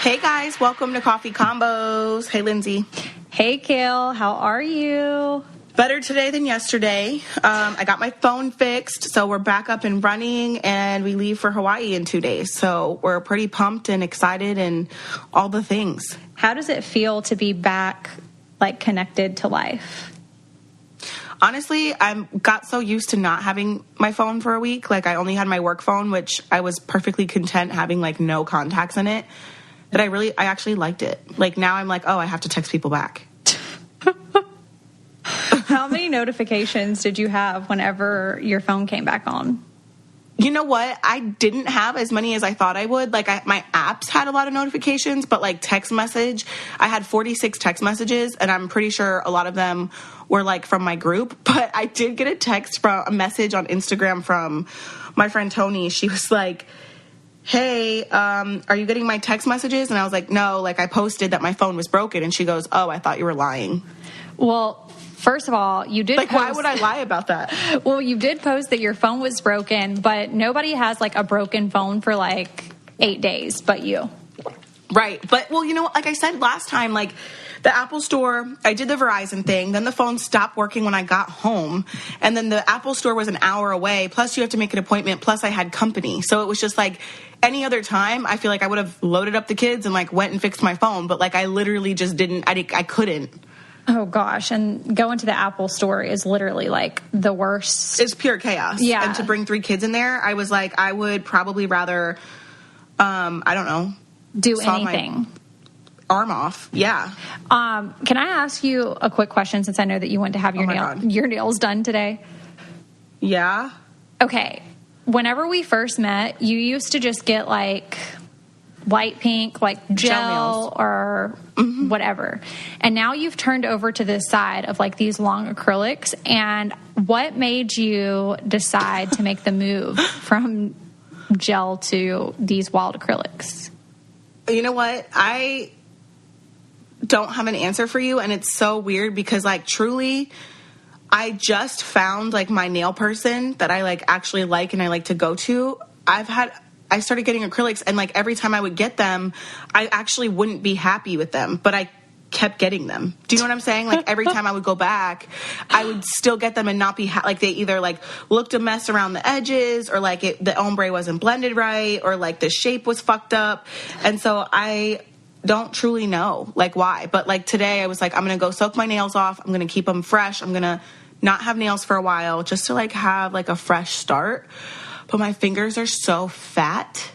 Hey guys, welcome to Coffee Combos. Hey Lindsay. Hey Kale, how are you? Better today than yesterday. I got my phone fixed, so we're back up and running, and we leave for Hawaii in 2 days. So we're pretty pumped and excited and all the things. How does it feel to be back, like, connected to life? Honestly, I got so used to not having my phone for a week. Like, I only had my work phone, which I was perfectly content having, like, no contacts in it, that I actually liked it. Like, now I'm like, oh, I have to text people back. How many notifications did you have whenever your phone came back on? You know what? I didn't have as many as I thought I would. Like, my apps had a lot of notifications, but, like, text message, I had 46 text messages, and I'm pretty sure a lot of them were, like, from my group. But I did get a message on Instagram from my friend Tony. She was like, hey, are you getting my text messages? And I was like, no, like, I posted that my phone was broken. And she goes, oh, I thought you were lying. Well, first of all, you did post... why would I lie about that? Well, you did post that your phone was broken, but nobody has, like, a broken phone for, like, 8 days but you. Right. But, well, you know, like I said last time, like, the Apple Store, I did the Verizon thing. Then the phone stopped working when I got home. And then the Apple Store was an hour away. Plus, you have to make an appointment. Plus, I had company. So it was just like any other time, I feel like I would have loaded up the kids and, like, went and fixed my phone. But, like, I literally just didn't. I couldn't. Oh, gosh. And going to the Apple Store is literally, like, the worst. It's pure chaos. Yeah. And to bring 3 kids in there, I was like, I would probably rather, I don't know. Do anything. Arm off. Yeah. Can I ask you a quick question, since I know that you went to have your nails done today? Yeah. Okay. Whenever we first met, you used to just get, like, light pink, like gel or whatever. And now you've turned over to this side of, like, these long acrylics. And what made you decide to make the move from gel to these wild acrylics? You know what? I don't have an answer for you, and it's so weird because, like, truly, I just found, like, my nail person that I, like, actually like and I like to go to. I started getting acrylics, and, like, every time I would get them, I actually wouldn't be happy with them, but I kept getting them. Do you know what I'm saying? Like, every time I would go back, I would still get them and not be like, they either, like, looked a mess around the edges, or, like, the ombre wasn't blended right, or, like, the shape was fucked up. And so I don't truly know, like, why. But, like, today I was like, I'm gonna go soak my nails off, I'm gonna keep them fresh, I'm gonna not have nails for a while just to, like, have, like, a fresh start. But my fingers are so fat.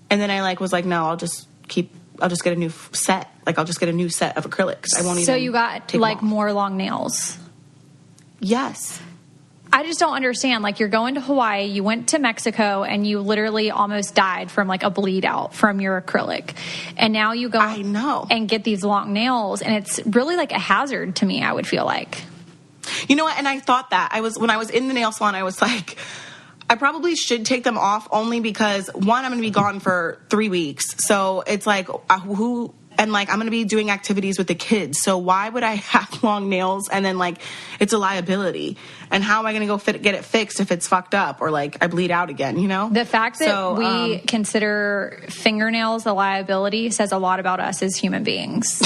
And then I, like, was like, no, I'll just get a new set. Like, I'll just get a new set of acrylics. I won't even. So you got, like, more long nails? Yes. I just don't understand. Like, you're going to Hawaii, you went to Mexico, and you literally almost died from, like, a bleed out from your acrylic. And now you go and get these long nails, and it's really, like, a hazard to me, I would feel like. You know what? And I thought that. When I was in the nail salon, I was like, I probably should take them off, only because, one, I'm going to be gone for 3 weeks. So it's like, and, like, I'm going to be doing activities with the kids. So why would I have long nails? And then, like, it's a liability. And how am I going to go get it fixed if it's fucked up or, like, I bleed out again, you know? The fact that we consider fingernails a liability says a lot about us as human beings.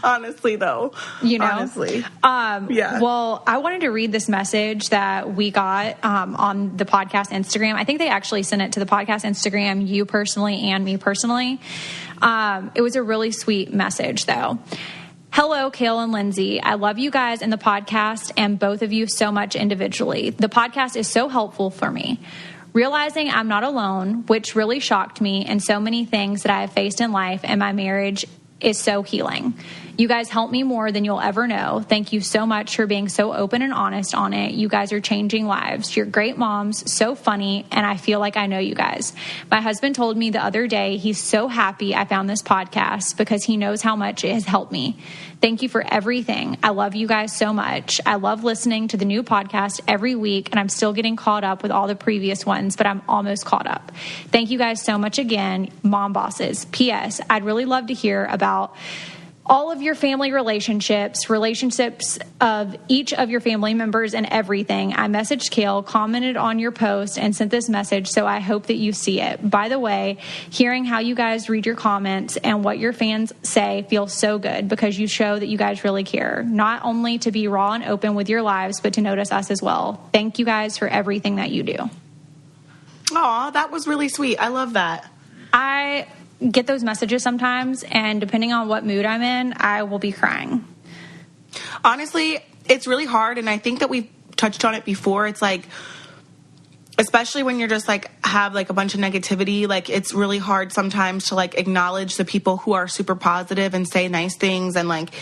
Honestly, though. You know? Honestly. Yeah. Well, I wanted to read this message that we got on the podcast Instagram. I think they actually sent it to the podcast Instagram, you personally and me personally. It was a really sweet message, though. Hello, Kale and Lindsay. I love you guys and the podcast and both of you so much individually. The podcast is so helpful for me. Realizing I'm not alone, which really shocked me, and so many things that I have faced in life and my marriage is so healing. You guys help me more than you'll ever know. Thank you so much for being so open and honest on it. You guys are changing lives. You're great moms, so funny, and I feel like I know you guys. My husband told me the other day he's so happy I found this podcast because he knows how much it has helped me. Thank you for everything. I love you guys so much. I love listening to the new podcast every week, and I'm still getting caught up with all the previous ones, but I'm almost caught up. Thank you guys so much again, mom bosses. P.S. I'd really love to hear about all of your family relationships of each of your family members and everything. I messaged Kale, commented on your post, and sent this message, so I hope that you see it. By the way, hearing how you guys read your comments and what your fans say feels so good because you show that you guys really care, not only to be raw and open with your lives, but to notice us as well. Thank you guys for everything that you do. Aw, that was really sweet. I love that. I get those messages sometimes, and depending on what mood I'm in, I will be crying. Honestly, it's really hard, and I think that we've touched on it before. It's like, especially when you're just like have like a bunch of negativity, like it's really hard sometimes to like acknowledge the people who are super positive and say nice things and like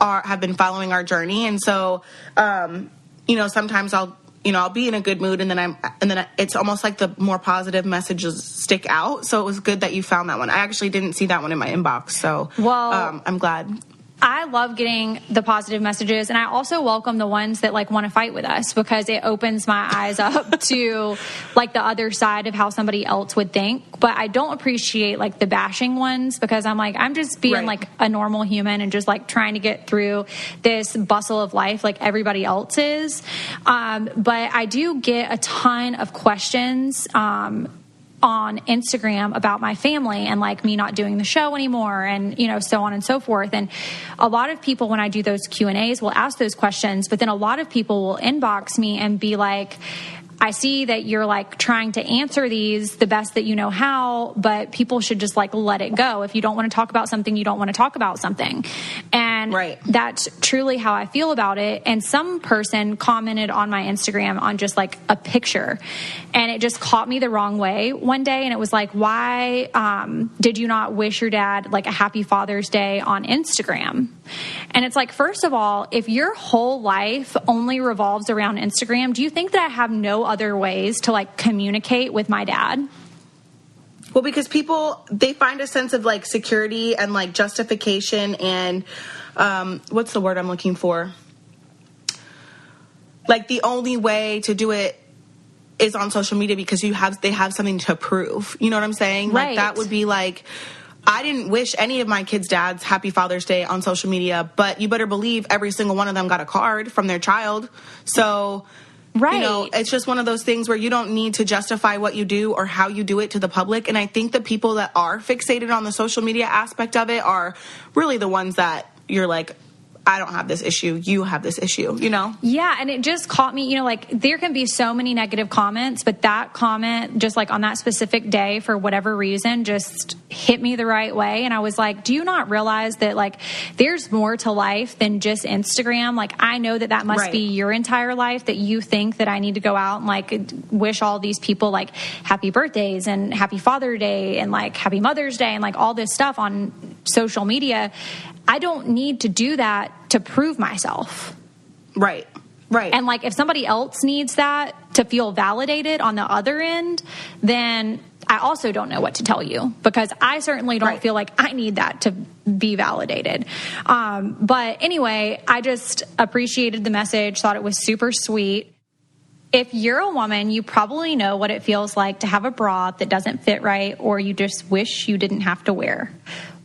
have been following our journey. And so, sometimes I'll be in a good mood, and then it's almost like the more positive messages stick out. So it was good that you found that one. I actually didn't see that one in my inbox, so I'm glad. I love getting the positive messages, and I also welcome the ones that like want to fight with us because it opens my eyes up to like the other side of how somebody else would think. But I don't appreciate like the bashing ones because I'm like, I'm just being like a normal human and just like trying to get through this bustle of life like everybody else is. But I do get a ton of questions on Instagram about my family and like me not doing the show anymore and, so on and so forth. And a lot of people, when I do those Q&As, will ask those questions, but then a lot of people will inbox me and be like, I see that you're like trying to answer these the best that you know how, but people should just like let it go. If you don't want to talk about something, you don't want to talk about something. And that's truly how I feel about it. And some person commented on my Instagram on just like a picture, and it just caught me the wrong way one day. And it was like, why did you not wish your dad like a happy Father's Day on Instagram? And it's like, first of all, if your whole life only revolves around Instagram, do you think that I have no other ways to like communicate with my dad? Well, because people, they find a sense of like security and like justification and what's the word I'm looking for? Like the only way to do it is on social media because they have something to prove. You know what I'm saying? Right. Like that would be like, I didn't wish any of my kids' dads happy Father's Day on social media, but you better believe every single one of them got a card from their child. So, it's just one of those things where you don't need to justify what you do or how you do it to the public. And I think the people that are fixated on the social media aspect of it are really the ones that you're like, I don't have this issue. You have this issue, Yeah, and it just caught me, like there can be so many negative comments, but that comment just like on that specific day for whatever reason just hit me the right way. And I was like, do you not realize that like there's more to life than just Instagram? Like I know that must be your entire life, that you think that I need to go out and like wish all these people like happy birthdays and happy Father's Day and like happy Mother's Day and like all this stuff on social media. I don't need to do that to prove myself. Right. And like if somebody else needs that to feel validated on the other end, then I also don't know what to tell you because I certainly don't feel like I need that to be validated. But anyway, I just appreciated the message, thought it was super sweet. If you're a woman, you probably know what it feels like to have a bra that doesn't fit right or you just wish you didn't have to wear.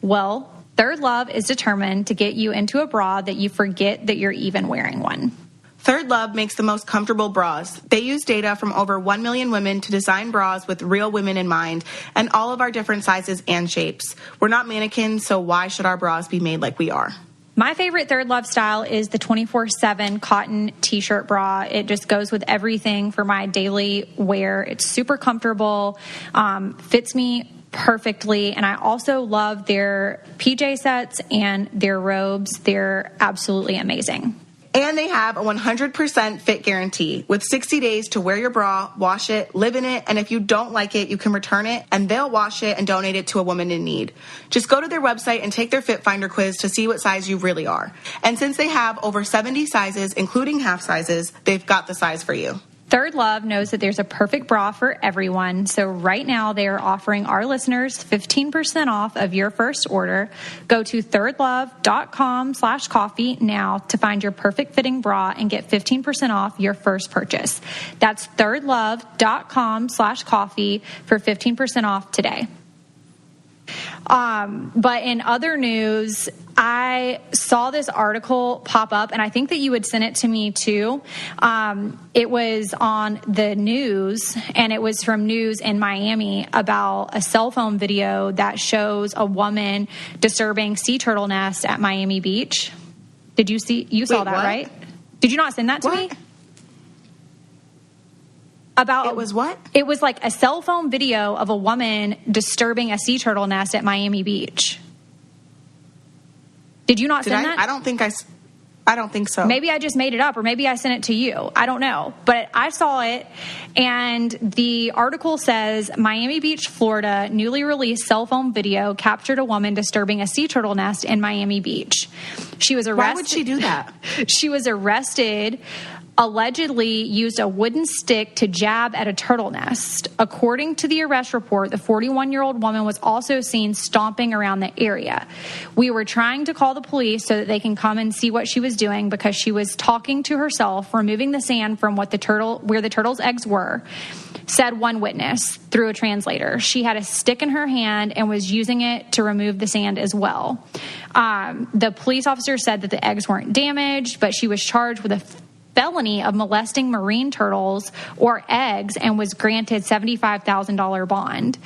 Well, Third Love is determined to get you into a bra that you forget that you're even wearing one. Third Love makes the most comfortable bras. They use data from over 1 million women to design bras with real women in mind and all of our different sizes and shapes. We're not mannequins, so why should our bras be made like we are? My favorite Third Love style is the 24/7 cotton t-shirt bra. It just goes with everything for my daily wear. It's super comfortable, fits me perfectly, and I also love their PJ sets and their robes. They're absolutely amazing. And they have a 100% fit guarantee with 60 days to wear your bra, wash it, live in it, and if you don't like it, you can return it, and they'll wash it and donate it to a woman in need. Just go to their website and take their Fit Finder quiz to see what size you really are. And since they have over 70 sizes, including half sizes, they've got the size for you. Third Love knows that there's a perfect bra for everyone. So right now they are offering our listeners 15% off of your first order. Go to thirdlove.com/coffee now to find your perfect fitting bra and get 15% off your first purchase. That's thirdlove.com/coffee for 15% off today. But in other news, I saw this article pop up, and I think that you would send it to me too. It was on the news, and it was from News in Miami about a cell phone video that shows a woman disturbing sea turtle nests at Miami Beach. Did you see? You saw that, what? right? Did you not send that to me? About it was what? It was like a cell phone video of a woman disturbing a sea turtle nest at Miami Beach. Did you not send that? I don't think so. Maybe I just made it up, or maybe I sent it to you. I don't know. But I saw it, and the article says, Miami Beach, Florida, newly released cell phone video captured a woman disturbing a sea turtle nest in Miami Beach. She was arrested. Why would she do that? She was arrested, allegedly used a wooden stick to jab at a turtle nest. According to the arrest report, the 41-year-old woman was also seen stomping around the area. We were trying to call the police so that they can come and see what she was doing, because she was talking to herself, removing the sand from where the turtle's eggs were, said one witness through a translator. She had a stick in her hand and was using it to remove the sand as well. The police officer said that the eggs weren't damaged, but she was charged with a felony of molesting marine turtles or eggs and was granted $75,000 bond.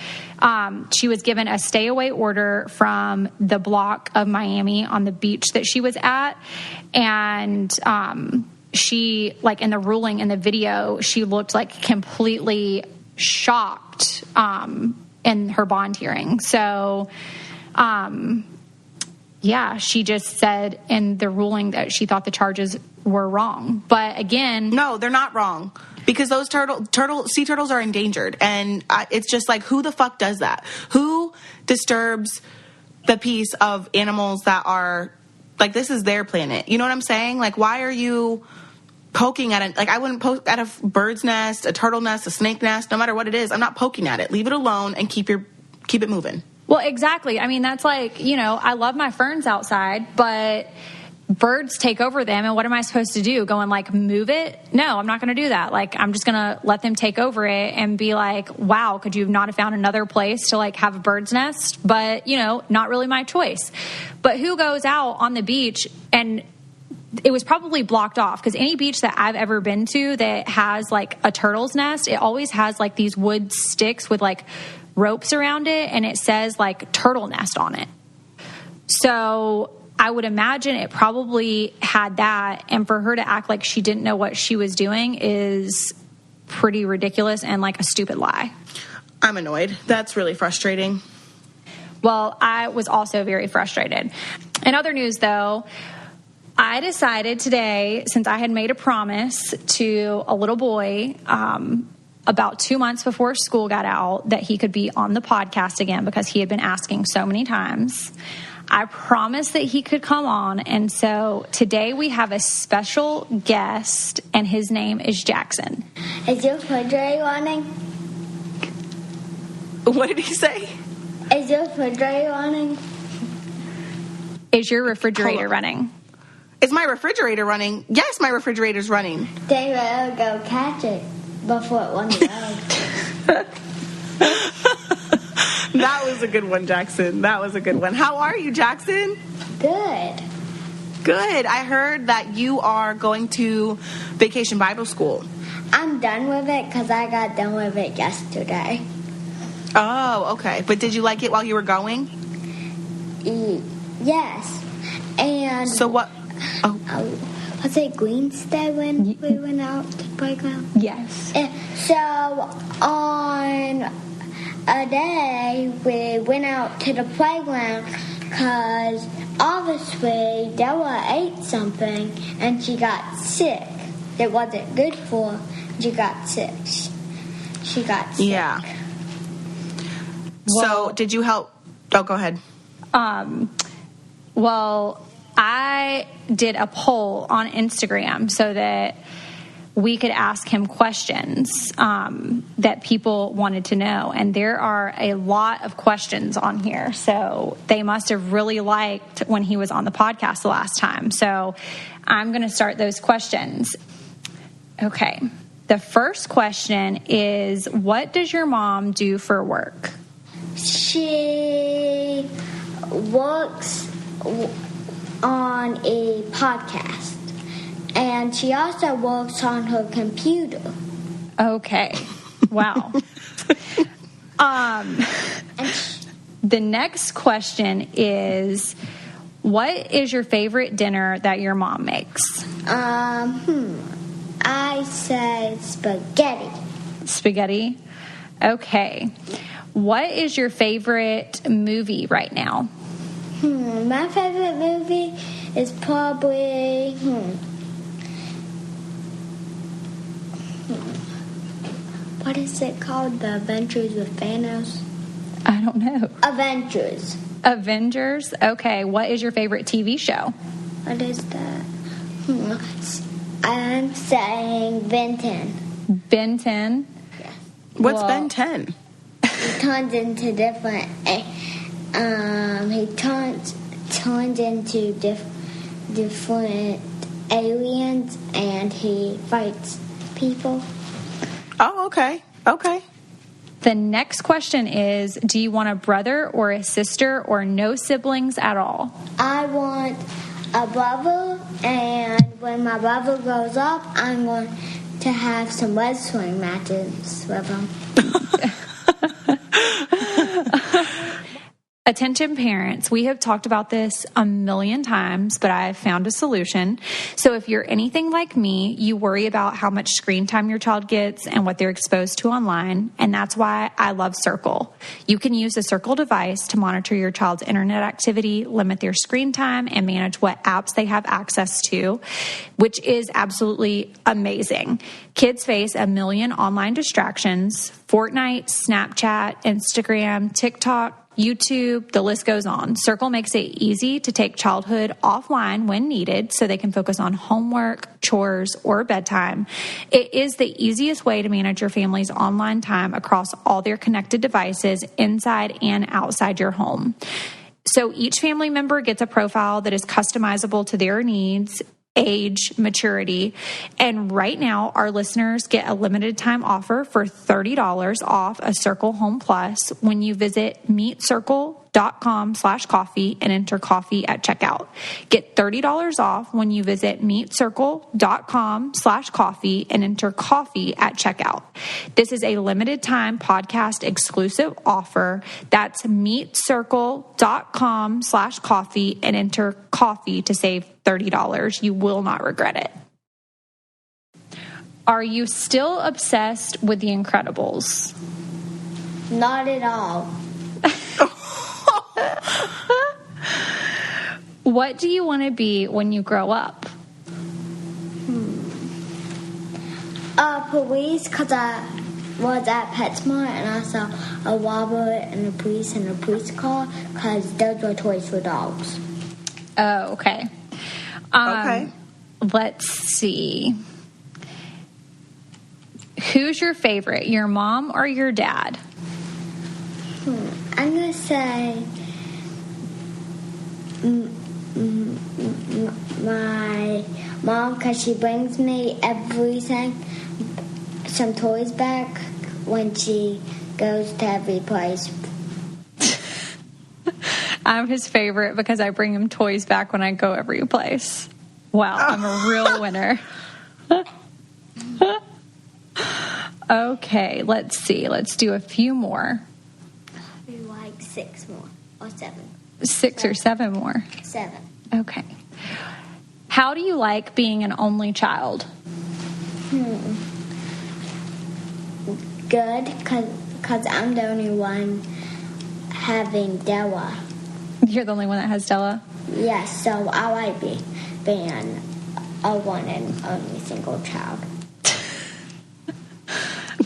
She was given a stay-away order from the block of Miami on the beach that she was at, and she, like in the ruling in the video, she looked like completely shocked in her bond hearing. So, yeah, she just said in the ruling that she thought the charges were wrong. But again, no, they're not wrong, because those sea turtles are endangered, and it's just like, who the fuck does that? Who disturbs the peace of animals that are like, this is their planet? You know what I'm saying? Like, why are you poking at it? Like, I wouldn't poke at a bird's nest, a turtle nest, a snake nest, no matter what it is. I'm not poking at it. Leave it alone and keep it moving. Well, exactly. I mean, that's like, I love my ferns outside, but birds take over them, and what am I supposed to do? Go and like move it? No, I'm not going to do that. Like, I'm just going to let them take over it and be like, wow, could you not have found another place to like have a bird's nest? But, not really my choice. But who goes out on the beach, and it was probably blocked off, because any beach that I've ever been to that has like a turtle's nest, it always has like these wood sticks with like ropes around it, and it says like turtle nest on it. So I would imagine it probably had that, and for her to act like she didn't know what she was doing is pretty ridiculous and like a stupid lie. I'm annoyed. That's really frustrating. Well, I was also very frustrated. In other news, though, I decided today, since I had made a promise to a little boy about 2 months before school got out, that he could be on the podcast again, because he had been asking so many times. I promised that he could come on, and so today we have a special guest, and his name is Jackson. Is your refrigerator running? What did he say? Is your refrigerator running? Is your refrigerator running? Is my refrigerator running? Yes, my refrigerator's running. They better go catch it before it runs out. That was a good one, Jackson. That was a good one. How are you, Jackson? Good. Good. I heard that you are going to Vacation Bible School. I'm done with it because I got done with it yesterday. Oh, okay. But did you like it while you were going? Yes. And so what? Oh. Was it Greenstead when we went out to the playground? Yes. So on a day we went out to the playground because obviously Della ate something and she got sick. It wasn't good for her. She got sick. She got sick. Yeah. So did you help? Oh, go ahead. Well, I did a poll on Instagram so that we could ask him questions that people wanted to know. And there are a lot of questions on here. So they must have really liked when he was on the podcast the last time. So I'm going to start those questions. Okay. The first question is, what does your mom do for work? She works on a podcast, and she also works on her computer. Okay. Wow. The next question is, what is your favorite dinner that your mom makes? I say spaghetti. Spaghetti? Okay. What is your favorite movie right now? My favorite movie is probably... What is it called? The Adventures with Thanos? I don't know. Avengers. Avengers? Okay. What is your favorite TV show? What is that? I'm saying Ben 10. Ben 10? Yes. What's Ben 10? He turns into different... he turns into different aliens, and he fights people. Oh, okay. Okay. The next question is, do you want a brother or a sister or no siblings at all? I want a brother, and when my brother grows up, I'm going to have some wrestling matches with him. Attention parents, we have talked about this a million times, but I have found a solution. So if you're anything like me, you worry about how much screen time your child gets and what they're exposed to online, and that's why I love Circle. You can use the Circle device to monitor your child's internet activity, limit their screen time, and manage what apps they have access to, which is absolutely amazing. Kids face a million online distractions: Fortnite, Snapchat, Instagram, TikTok, YouTube, the list goes on. Circle makes it easy to take childhood offline when needed so they can focus on homework, chores, or bedtime. It is the easiest way to manage your family's online time across all their connected devices inside and outside your home. So each family member gets a profile that is customizable to their needs, age, maturity. And right now, our listeners get a limited time offer for $30 off a Circle Home Plus when you visit meetcircle.com/coffee and enter coffee at checkout. Get $30 off when you visit meetcircle.com/coffee and enter coffee at checkout. This is a limited time podcast exclusive offer. That's meetcircle.com/coffee and enter coffee to save $30. You will not regret it. Are you still obsessed with The Incredibles? Not at all. What do you want to be when you grow up? Police, because I was at PetSmart and I saw a robber and a police in a police car, because those were toys for dogs. Oh, okay. Okay. Let's see. Who's your favorite, your mom or your dad? I'm going to say my mom, because she brings me everything, some toys back when she goes to every place. I'm his favorite because I bring him toys back when I go every place. Wow, I'm a real winner. Okay, let's see. Let's do a few more. Maybe like 6 more or 7. 6 or 7 more. 7. Okay. How do you like being an only child? Good, because I'm the only one having Della. You're the only one that has Della? Yes, so I like being a one and only single child.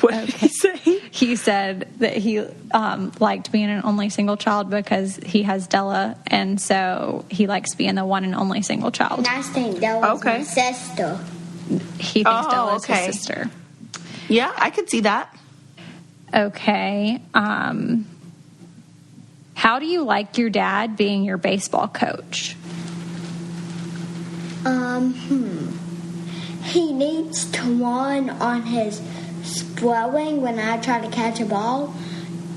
What did he say? He said that he liked being an only single child because he has Della, and so he likes being the one and only single child. And I think Della's my sister. He thinks Della's his sister. Yeah, I could see that. Okay. How do you like your dad being your baseball coach? He needs to run on his throwing when I try to catch a ball,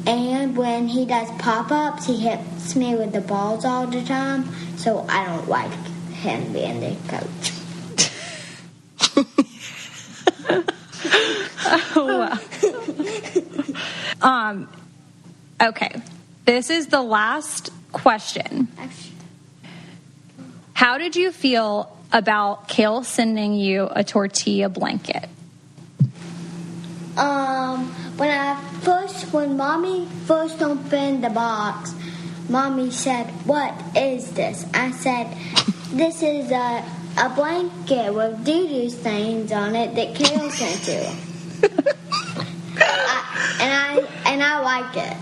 And when he does pop-ups, he hits me with the balls all the time. So I don't like him being the coach. Oh, wow. Okay. This is the last question. How did you feel about Kale sending you a tortilla blanket? When Mommy first opened the box, Mommy said, "What is this?" I said, "This is a blanket with doo-doo stains on it that Kale sent you." And I like it.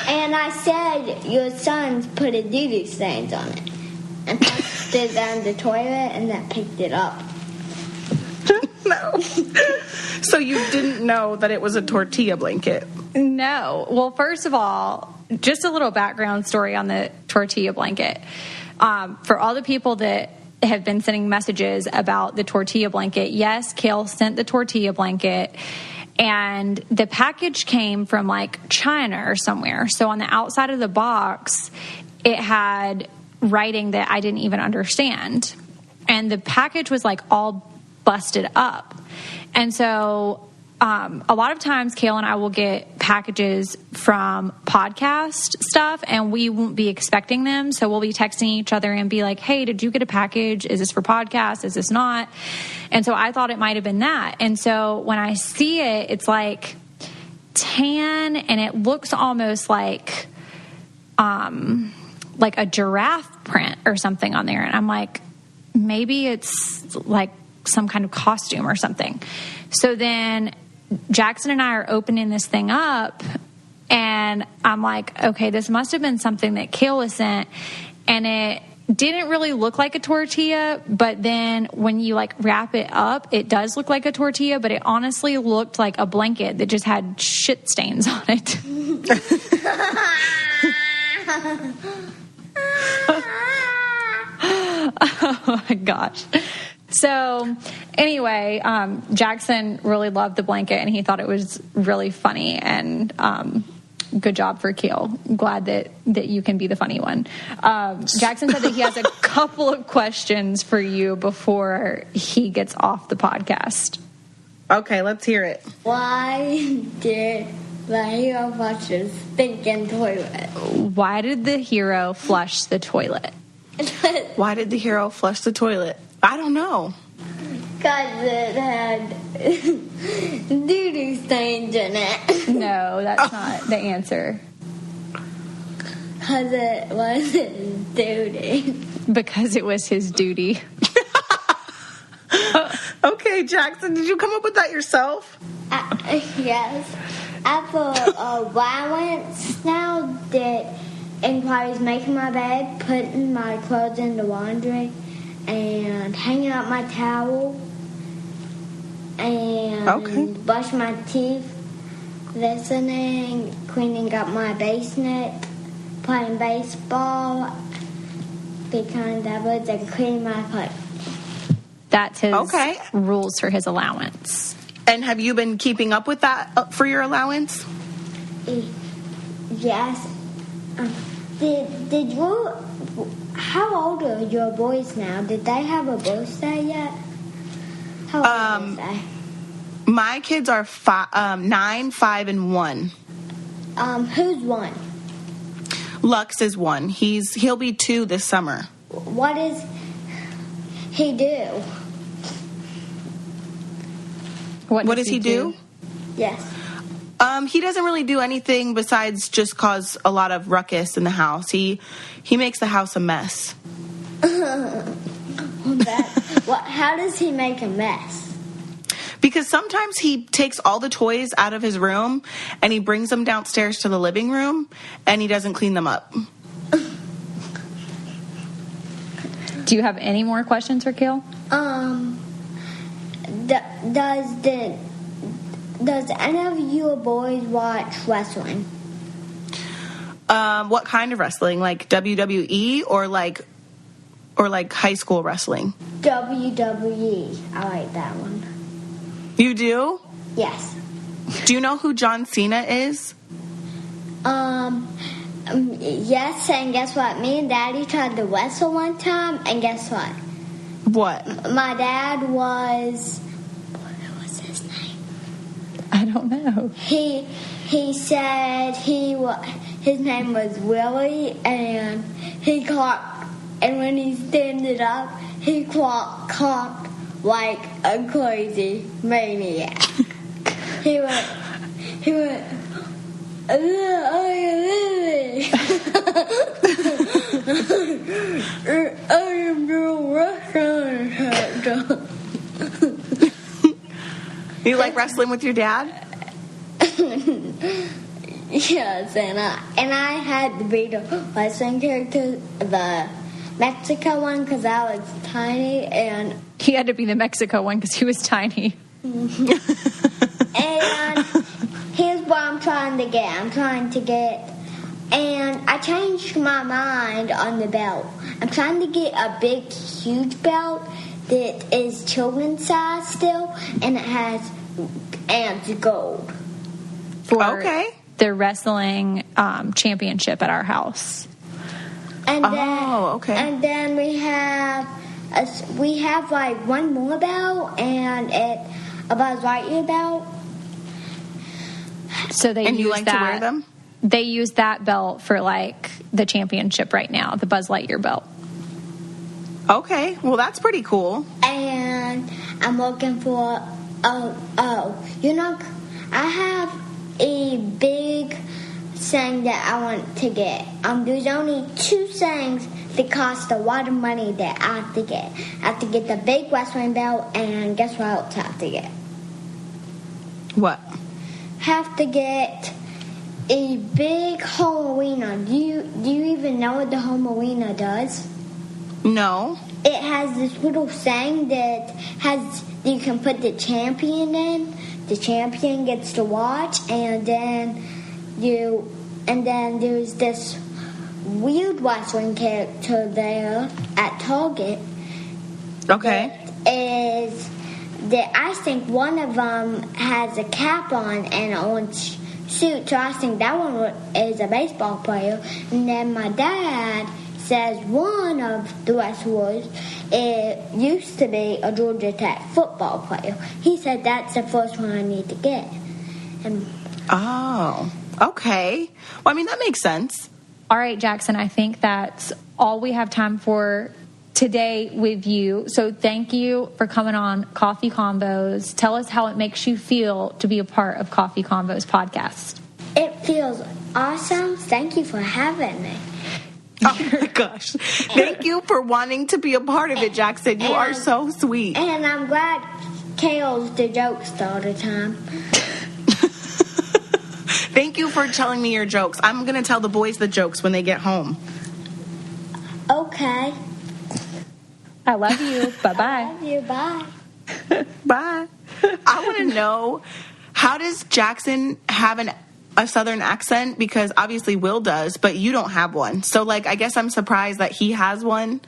And I said, "Your son's put a doo-doo stains on it." And I stood down the toilet and then picked it up. No. So you didn't know that it was a tortilla blanket? No. Well, first of all, just a little background story on the tortilla blanket. For all the people that have been sending messages about the tortilla blanket, yes, Kale sent the tortilla blanket, and the package came from like China or somewhere. So on the outside of the box, it had writing that I didn't even understand. And the package was like all busted up. And so a lot of times Kale and I will get packages from podcast stuff and we won't be expecting them. So we'll be texting each other and be like, "Hey, did you get a package? Is this for podcast? Is this not?" And so I thought it might have been that. And so when I see it, it's like tan and it looks almost like a giraffe print or something on there. And I'm like, maybe it's like some kind of costume or something. So then Jackson and I are opening this thing up and I'm like, okay, this must have been something that Kayla sent. And it didn't really look like a tortilla, but then when you like wrap it up, it does look like a tortilla, but it honestly looked like a blanket that just had shit stains on it. Oh my gosh. So anyway, Jackson really loved the blanket and he thought it was really funny, and good job for Kale. Glad that you can be the funny one. Jackson said that he has a couple of questions for you before he gets off the podcast. Okay, let's hear it. Why did the hero flush the stinking toilet? Why did the hero flush the toilet? Why did the hero flush the toilet? I don't know. Because it had doo-doo stains in it. No, that's not the answer. Because it was his duty. Because it was his duty. Okay, Jackson, did you come up with that yourself? Yes. After allowance now that inquiries making my bed, putting my clothes in the laundry, and hanging up my towel, and brushing my teeth, listening, cleaning up my basement, playing baseball, becoming devils, and cleaning my plate. That's his rules for his allowance. And have you been keeping up with that for your allowance? Yes. Did you? How old are your boys now? Did they have a birthday yet? How old are they? My kids are 9, 5, and 1. Who's 1? Lux is 1. He'll be 2 this summer. What does he do? What does he do? Yes. He doesn't really do anything besides just cause a lot of ruckus in the house. He makes the house a mess. How does he make a mess? Because sometimes he takes all the toys out of his room and he brings them downstairs to the living room and he doesn't clean them up. Do you have any more questions for Kale? Does any of you boys watch wrestling? What kind of wrestling? Like WWE or like high school wrestling? WWE. I like that one. You do? Yes. Do you know who John Cena is? Yes, and guess what? Me and Daddy tried to wrestle one time, and guess what? What? My dad was... What was his name? I don't know. He said his name was Willie, and he clocked, and when he stood up, he clocked like a crazy maniac. He went, I am doing wrestling. You like wrestling with your dad? Yes, and I had to be the wrestling character, the Mexico one, because I was tiny, and He had to be the Mexico one because he was tiny. and here's what I'm trying to get. And I changed my mind on the belt. I'm trying to get a big, huge belt that is children's size still, and it's gold. For Okay. the wrestling championship at our house. And okay. And then we have like one more belt, and it's a Buzz Lightyear belt. So And you like to wear them? They use that belt for like the championship right now, the Buzz Lightyear belt. Okay. Well, that's pretty cool. And I'm looking for I have a big thing that I want to get. There's only 2 things that cost a lot of money that I have to get. I have to get the big wrestling belt, and guess what else I have to get? What? Have to get a big home arena. Do you even know what the home arena does? No. It has this little thing that you can put the champion in. The champion gets to watch, and then there's this weird wrestling character there at Target. Okay. That I think one of them has a cap on and an orange suit, so I think that one is a baseball player. And then my dad says one of the wrestlers used to be a Georgia Tech football player. He said that's the first one I need to get. Oh, okay. Well, I mean, that makes sense. All right, Jackson, I think that's all we have time for today with you. So thank you for coming on Coffee Combos. Tell us how it makes you feel to be a part of Coffee Combos podcast. It feels awesome. Thank you for having me. Oh my gosh. Thank you for wanting to be a part of it, Jackson. You are so sweet. And I'm glad Kale's the jokes all the time. Thank you for telling me your jokes. I'm going to tell the boys the jokes when they get home. Okay. I love you. Bye-bye. Love you. Bye. Bye. I want to know, how does Jackson have a Southern accent? Because obviously Will does, but you don't have one. So, I guess I'm surprised that he has one.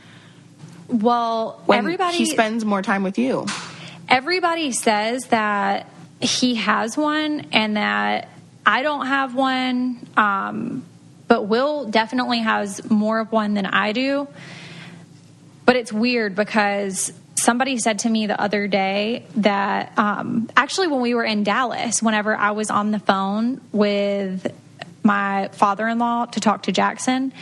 Well, when he spends more time with you. Everybody says that he has one and that I don't have one, but Will definitely has more of one than I do. But it's weird because somebody said to me the other day that actually when we were in Dallas, whenever I was on the phone with my father-in-law to talk to Jackson,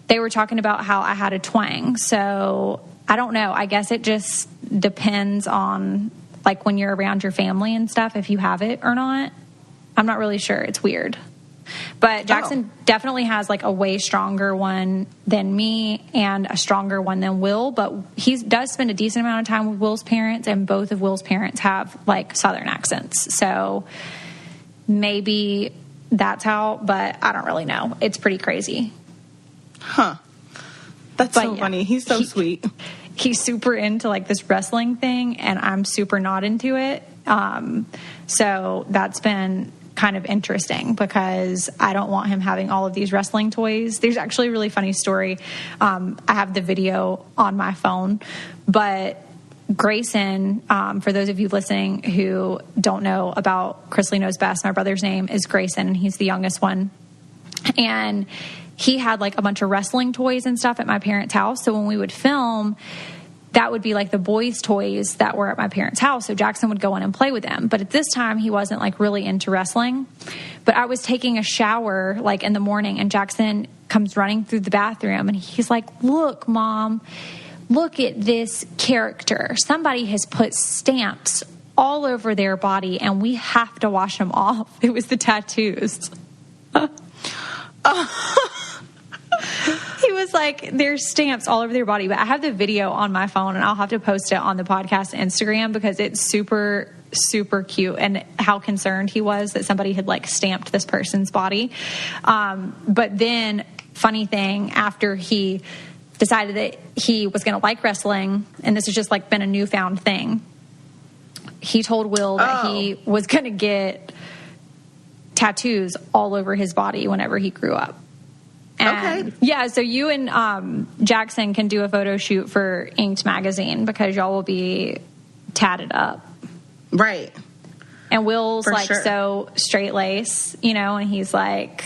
they were talking about how I had a twang. So I don't know. I guess it just depends on when you're around your family and stuff, if you have it or not. I'm not really sure. It's weird. But Jackson definitely has a way stronger one than me and a stronger one than Will. But he does spend a decent amount of time with Will's parents, and both of Will's parents have Southern accents. So maybe that's how, but I don't really know. It's pretty crazy. Huh. That's so funny. He's so sweet. He's super into this wrestling thing, and I'm super not into it. So that's been kind of interesting because I don't want him having all of these wrestling toys. There's actually a really funny story. I have the video on my phone, but Grayson, for those of you listening who don't know about Chrisley Knows Best, my brother's name is Grayson, and he's the youngest one. And he had like a bunch of wrestling toys and stuff at my parents' house. So when we would film, that would be like the boys' toys that were at my parents' house. So Jackson would go in and play with them. But at this time, he wasn't like really into wrestling. But I was taking a shower like in the morning, and Jackson comes running through the bathroom, and he's like, "Look, Mom, look at this character. Somebody has put stamps all over their body, and we have to wash them off." It was the tattoos. He was like, there's stamps all over their body. But I have the video on my phone, and I'll have to post it on the podcast Instagram because it's super, super cute, and how concerned he was that somebody had like stamped this person's body. But then, funny thing, after he decided that he was going to like wrestling, and this has just like been a newfound thing, he told Will that he was going to get tattoos all over his body whenever he grew up. And okay. Yeah, so you and Jackson can do a photo shoot for Inked magazine because y'all will be tatted up. Right. And Will's for like sure. so straight lace, you know, and he's like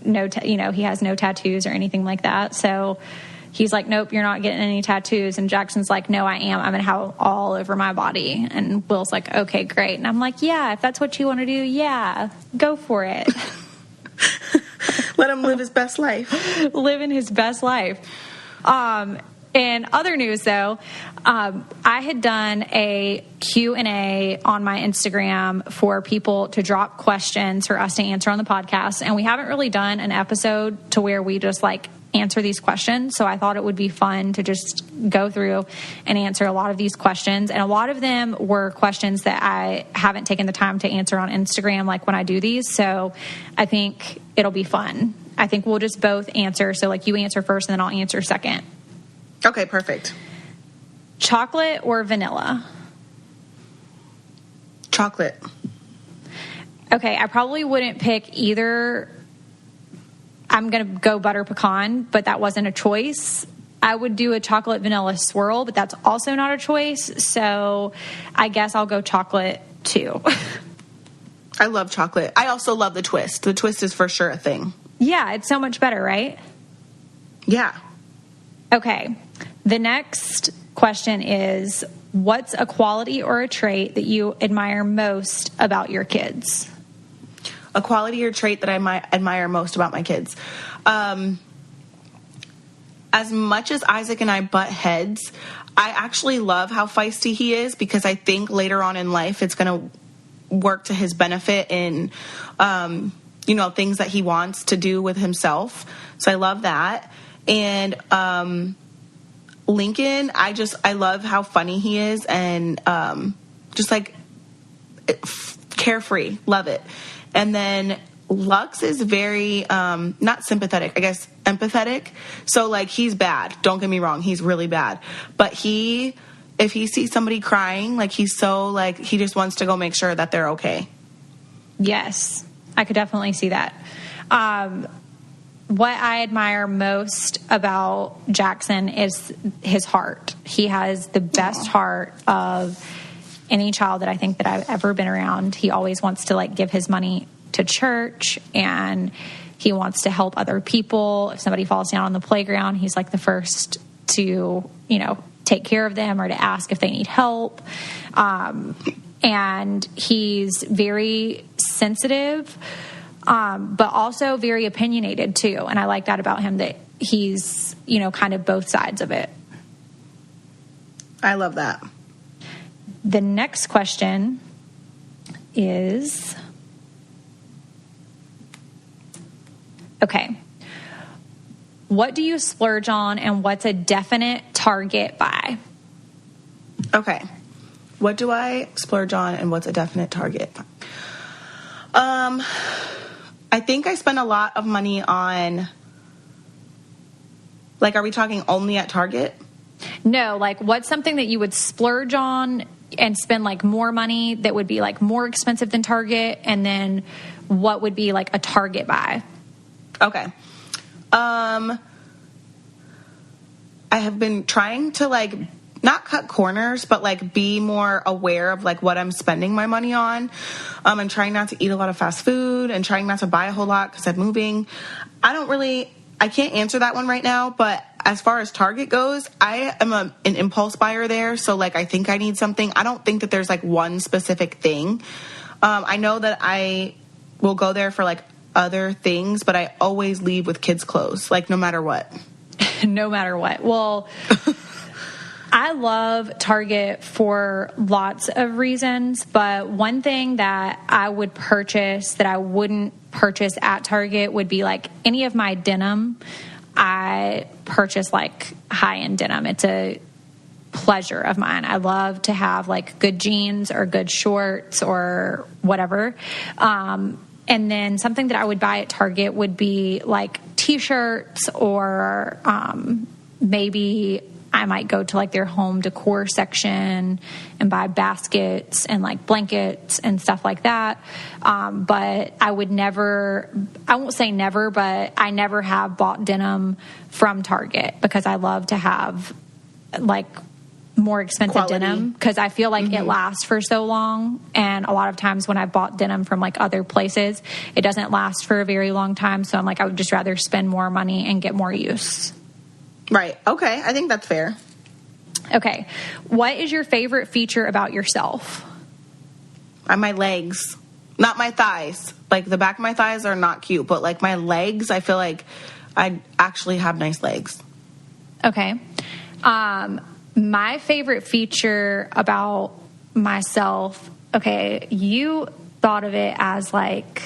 he has no tattoos or anything like that. So he's like, "Nope, you're not getting any tattoos." And Jackson's like, "No, I am. I'm going to have it all over my body." And Will's like, "Okay, great." And I'm like, "Yeah, if that's what you want to do, yeah, go for it." Let him live his best life. Living his best life. In other news, though, I had done a Q&A on my Instagram for people to drop questions for us to answer on the podcast. And we haven't really done an episode to where we just like answer these questions. So I thought it would be fun to just go through and answer a lot of these questions. And a lot of them were questions that I haven't taken the time to answer on Instagram like when I do these. So I think it'll be fun. I think we'll just both answer. So like you answer first and then I'll answer second. Okay, perfect. Chocolate or vanilla? Chocolate. Okay, I probably wouldn't pick either. I'm going to go butter pecan, but that wasn't a choice. I would do a chocolate vanilla swirl, but that's also not a choice. So I guess I'll go chocolate too. I love chocolate. I also love the twist. The twist is for sure a thing. Yeah, it's so much better, right? Yeah. Okay. The next question is, what's a quality or a trait that you admire most about your kids? A quality or trait that I might admire most about my kids. As much as Isaac and I butt heads, I actually love how feisty he is because I think later on in life it's going to work to his benefit in, things that he wants to do with himself. So I love that. And Lincoln, I love how funny he is and just like carefree. Love it. And then Lux is very, not sympathetic, I guess empathetic. So like he's bad. Don't get me wrong. He's really bad. But if he sees somebody crying, like he's so like, he just wants to go make sure that they're okay. Yes, I could definitely see that. What I admire most about Jackson is his heart. He has the best heart of any child that I think that I've ever been around. He always wants to like give his money to church, and he wants to help other people. If somebody falls down on the playground, he's like the first to, take care of them or to ask if they need help. And he's very sensitive, but also very opinionated too. And I like that about him, that he's, kind of both sides of it. I love that. The next question is, okay, what do you splurge on and what's a definite target buy? Okay. What do I splurge on and what's a definite target? I think I spend a lot of money on, like, are we talking only at Target? No, like what's something that you would splurge on and spend like more money that would be like more expensive than Target, and then what would be like a Target buy? Okay. I have been trying to like not cut corners, but like be more aware of like what I'm spending my money on. And trying not to eat a lot of fast food and trying not to buy a whole lot because I'm moving. I can't answer that one right now, but as far as Target goes, I am an impulse buyer there. So like, I think I need something. I don't think that there's like one specific thing. I know that I will go there for like other things, but I always leave with kids' clothes, like no matter what. No matter what. Well, I love Target for lots of reasons, but one thing that I would purchase that I wouldn't purchase at Target would be like any of my denim. I purchase like high-end denim. It's a pleasure of mine. I love to have like good jeans or good shorts or whatever. And then something that I would buy at Target would be like t-shirts or maybe I might go to like their home decor section and buy baskets and like blankets and stuff like that. But I would never, I won't say never, but I never have bought denim from Target because I love to have like more expensive quality denim because I feel like it lasts for so long. And a lot of times when I bought denim from like other places, it doesn't last for a very long time. So I'm like, I would just rather spend more money and get more use. Right. Okay. I think that's fair. Okay. What is your favorite feature about yourself? My legs, not my thighs. Like the back of my thighs are not cute, but like my legs, I feel like I actually have nice legs. Okay. My favorite feature about myself, okay, you thought of it as like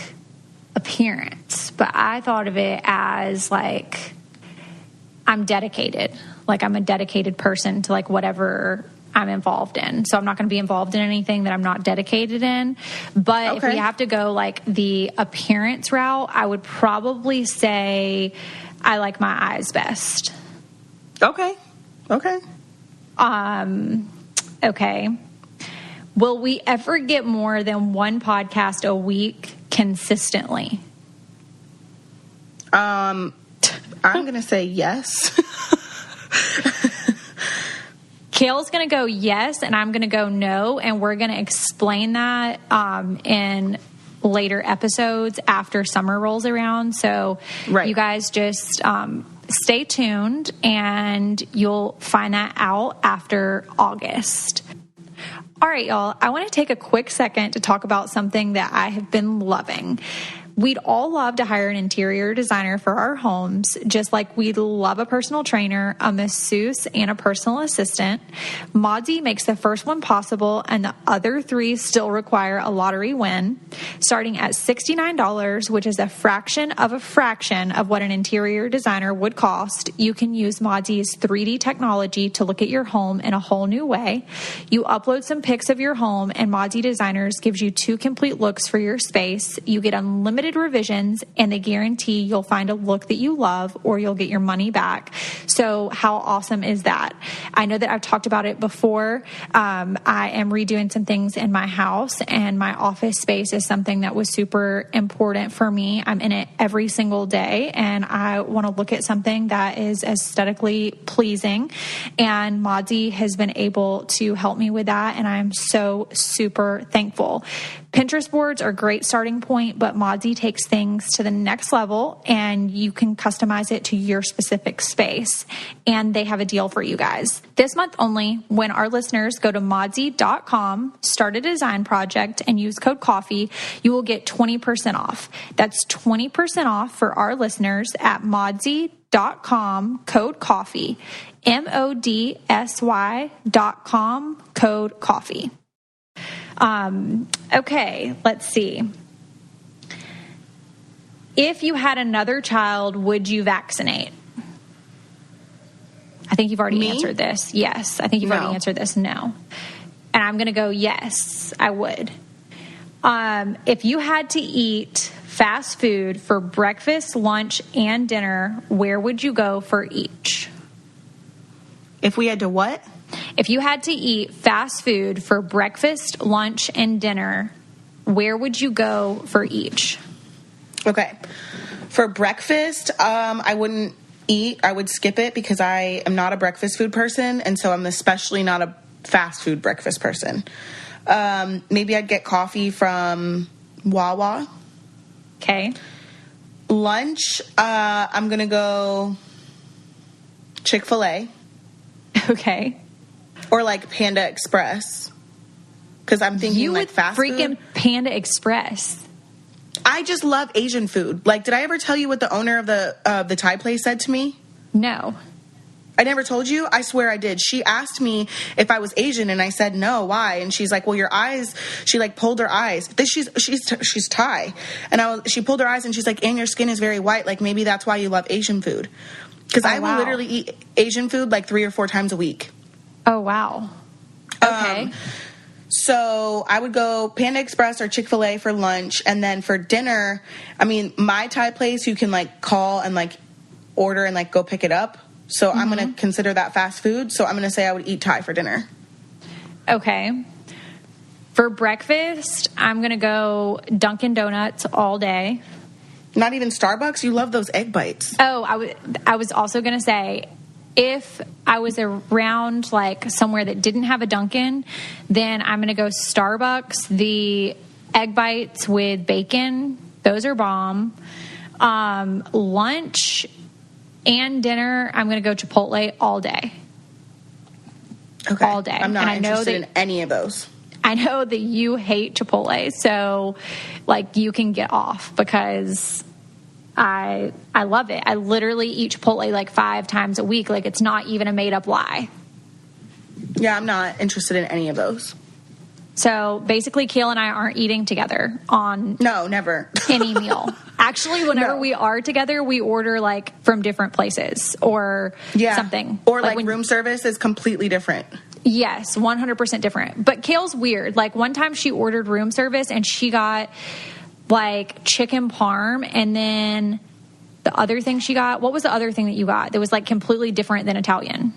appearance, but I thought of it as like I'm dedicated. Like I'm a dedicated person to like whatever I'm involved in. So I'm not going to be involved in anything that I'm not dedicated in. But if we have to go like the appearance route, I would probably say I like my eyes best. Okay. Okay. Will we ever get more than one podcast a week consistently? I'm going to say yes. Kale's going to go yes, and I'm going to go no, and we're going to explain that in later episodes after summer rolls around. So you guys just stay tuned, and you'll find that out after August. All right, y'all, I want to take a quick second to talk about something that I have been loving. We'd all love to hire an interior designer for our homes, just like we'd love a personal trainer, a masseuse, and a personal assistant. Modsy makes the first one possible, and the other three still require a lottery win. Starting at $69, which is a fraction of what an interior designer would cost, you can use Modsy's 3D technology to look at your home in a whole new way. You upload some pics of your home, and Modsy Designers gives you 2 complete looks for your space. You get unlimited revisions, and they guarantee you'll find a look that you love or you'll get your money back. So how awesome is that? I know that I've talked about it before. I am redoing some things in my house, and my office space is something that was super important for me. I'm in it every single day, and I want to look at something that is aesthetically pleasing, and Modsy has been able to help me with that, and I'm so super thankful. Pinterest boards are a great starting point, but Modsy takes things to the next level, and you can customize it to your specific space. And they have a deal for you guys. This month only, when our listeners go to modsy.com, start a design project, and use code COFFEE, you will get 20% off. That's 20% off for our listeners at modsy.com, code COFFEE, MODSY.com, code COFFEE. Okay, let's see. If you had another child, would you vaccinate? I think you've already answered this. Yes. I think you've already answered this. No. And I'm going to go, yes, I would. If you had to eat fast food for breakfast, lunch, and dinner, where would you go for each? If we had to what? If you had to eat fast food for breakfast, lunch, and dinner, where would you go for each? Okay. For breakfast, I wouldn't eat, I would skip it because I am not a breakfast food person, and so I'm especially not a fast food breakfast person. Maybe I'd get coffee from Wawa. Okay. Lunch, I'm going to go Chick-fil-A. Okay. Or like Panda Express. Because I'm thinking you like fast food. Freaking Panda Express. I just love Asian food. Like, did I ever tell you what the owner of the Thai place said to me? No. I never told you? I swear I did. She asked me if I was Asian, and I said no. Why? And she's like, "Well, your eyes." She like pulled her eyes. She's Thai, and she pulled her eyes, and she's like, "And your skin is very white. Like maybe that's why you love Asian food." Because I will literally eat Asian food like 3 or 4 times a week. Oh wow. Okay. So I would go Panda Express or Chick-fil-A for lunch, and then for dinner, I mean, my Thai place you can like call and like order and like go pick it up. So I'm going to consider that fast food. So I'm going to say I would eat Thai for dinner. Okay. For breakfast, I'm going to go Dunkin' Donuts all day. Not even Starbucks? You love those egg bites. Oh, I was also going to say, if I was around like somewhere that didn't have a Dunkin', then I'm going to go Starbucks. The egg bites with bacon, those are bomb. Lunch and dinner, I'm going to go Chipotle all day. Okay. All day. I'm not and I know interested in any of those. I know that you hate Chipotle, so like you can get off because I love it. I literally eat Chipotle like 5 times a week. Like it's not even a made up lie. Yeah, I'm not interested in any of those. So basically, Kale and I aren't eating together on never any meal. Actually, whenever we are together, we order like from different places or something. Or like room service is completely different. Yes, 100% different. But Kale's weird. Like one time she ordered room service and she got like chicken parm, and then the other thing she got, what was the other thing that you got that was like completely different than Italian?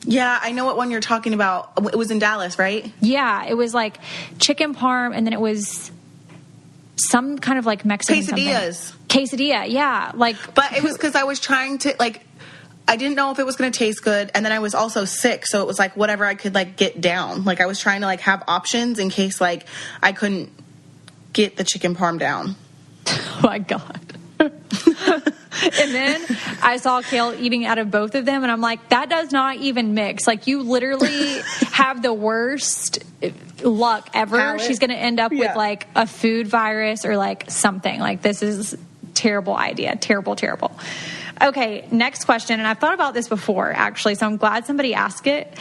Yeah, I know what one you're talking about. It was in Dallas, right? Yeah, it was like chicken parm, and then it was some kind of like Mexican quesadillas. Quesadilla, yeah. But it was because I was trying to like, I didn't know if it was going to taste good, and then I was also sick, so it was like whatever I could like get down. Like I was trying to like have options in case like I couldn't get the chicken parm down. Oh my God. And then I saw Kale eating out of both of them, and I'm like, that does not even mix. Like, you literally have the worst luck ever. Palate. She's going to end up with, like, a food virus or, like, something. Like, this is terrible idea. Terrible, terrible. Okay, next question, and I've thought about this before, actually, so I'm glad somebody asked it.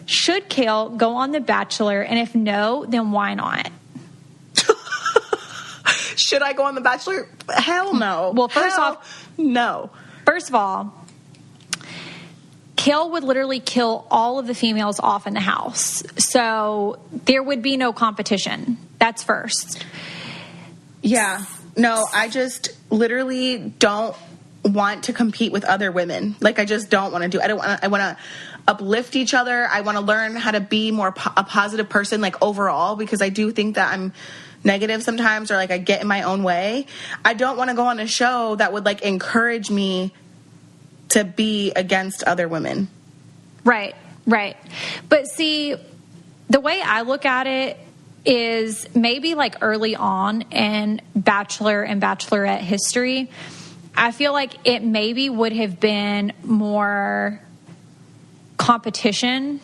Should Kale go on The Bachelor, and if no, then why not? Should I go on The Bachelor? Hell no. Well, first off, no. First of all, Kale would literally kill all of the females off in the house. So there would be no competition. That's first. Yeah. No, I just literally don't want to compete with other women. Like, I just don't want to do it. I want to uplift each other. I want to learn how to be more a positive person, like, overall, because I do think that I'm negative sometimes, or like I get in my own way. I don't want to go on a show that would like encourage me to be against other women. Right. But see, the way I look at it is maybe like early on in Bachelor and Bachelorette history, I feel like it maybe would have been more competition.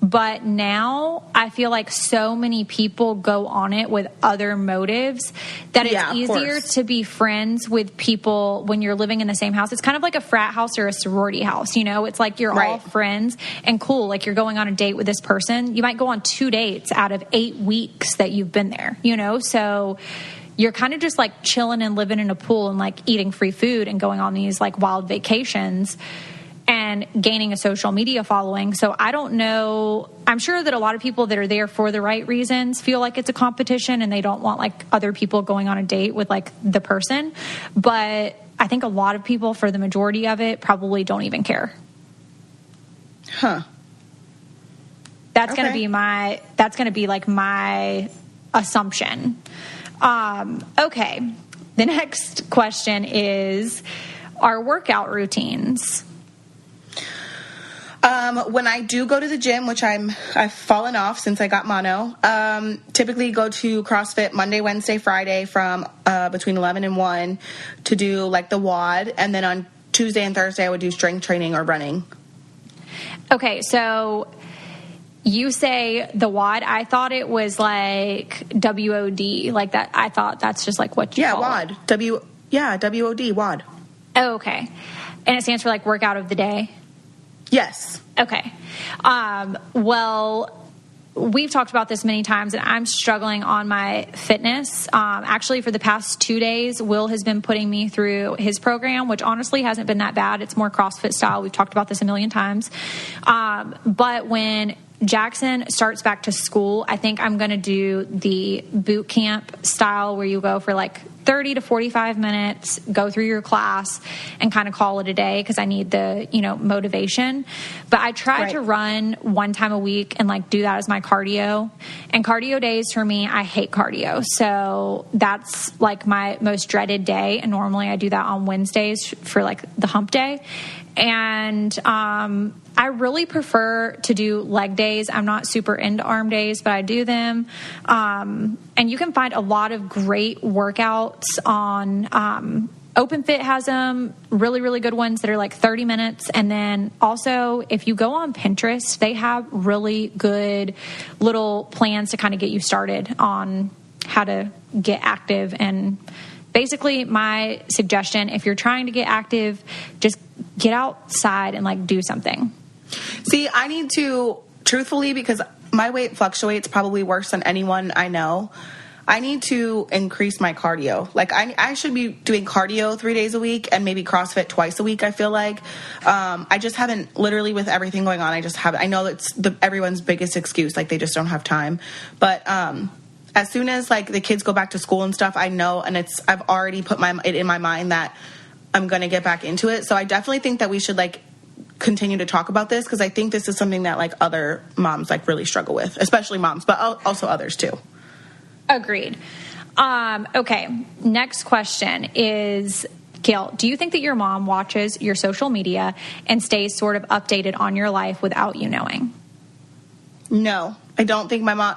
But now I feel like so many people go on it with other motives that it's easier to be friends with people when you're living in the same house. It's kind of like a frat house or a sorority house, you know? It's like you're all friends and cool. Like you're going on a date with this person. You might go on 2 dates out of 8 weeks that you've been there, you know? So you're kind of just like chilling and living in a pool and like eating free food and going on these like wild vacations and gaining a social media following. So I don't know. I'm sure that a lot of people that are there for the right reasons feel like it's a competition and they don't want like other people going on a date with like the person. But I think a lot of people, for the majority of it, probably don't even care. Huh. That's going to be like my assumption. Okay. The next question is, our workout routines? When I do go to the gym, which I've fallen off since I got mono, typically go to CrossFit Monday, Wednesday, Friday from between 11 and 1 to do like the WOD. And then on Tuesday and Thursday, I would do strength training or running. Okay, so you say the WOD. I thought it was like WOD, like that. I thought that's just like what you call WOD. WOD, WOD. Oh, okay. And it stands for like workout of the day? Yes. Okay. Well, we've talked about this many times, and I'm struggling on my fitness. Actually, for the past 2 days, Will has been putting me through his program, which honestly hasn't been that bad. It's more CrossFit style. We've talked about this a million times. But when Jackson starts back to school, I think I'm going to do the boot camp style where you go for like 30 to 45 minutes, go through your class and kind of call it a day because I need the, motivation. But I try to run one time a week and like do that as my cardio. And cardio days for me, I hate cardio. So that's like my most dreaded day. And normally I do that on Wednesdays for like the hump day. And I really prefer to do leg days. I'm not super into arm days, but I do them. And you can find a lot of great workouts on OpenFit has them, really, really good ones that are like 30 minutes. And then also, if you go on Pinterest, they have really good little plans to kind of get you started on how to get active. And basically, my suggestion, if you're trying to get active, just get outside and like do something. See, I need to, truthfully, because my weight fluctuates probably worse than anyone I know, I need to increase my cardio. Like I should be doing cardio 3 days a week and maybe CrossFit twice a week, I feel like. I just haven't, literally with everything going on, I know it's everyone's biggest excuse, like they just don't have time. But as soon as like the kids go back to school and stuff, I know, and I've already put it in my mind that I'm going to get back into it. So I definitely think that we should like continue to talk about this, because I think this is something that like other moms like really struggle with, especially moms, but also others too. Agreed. Okay. Next question is, Gail, do you think that your mom watches your social media and stays sort of updated on your life without you knowing? No, I don't think my mom...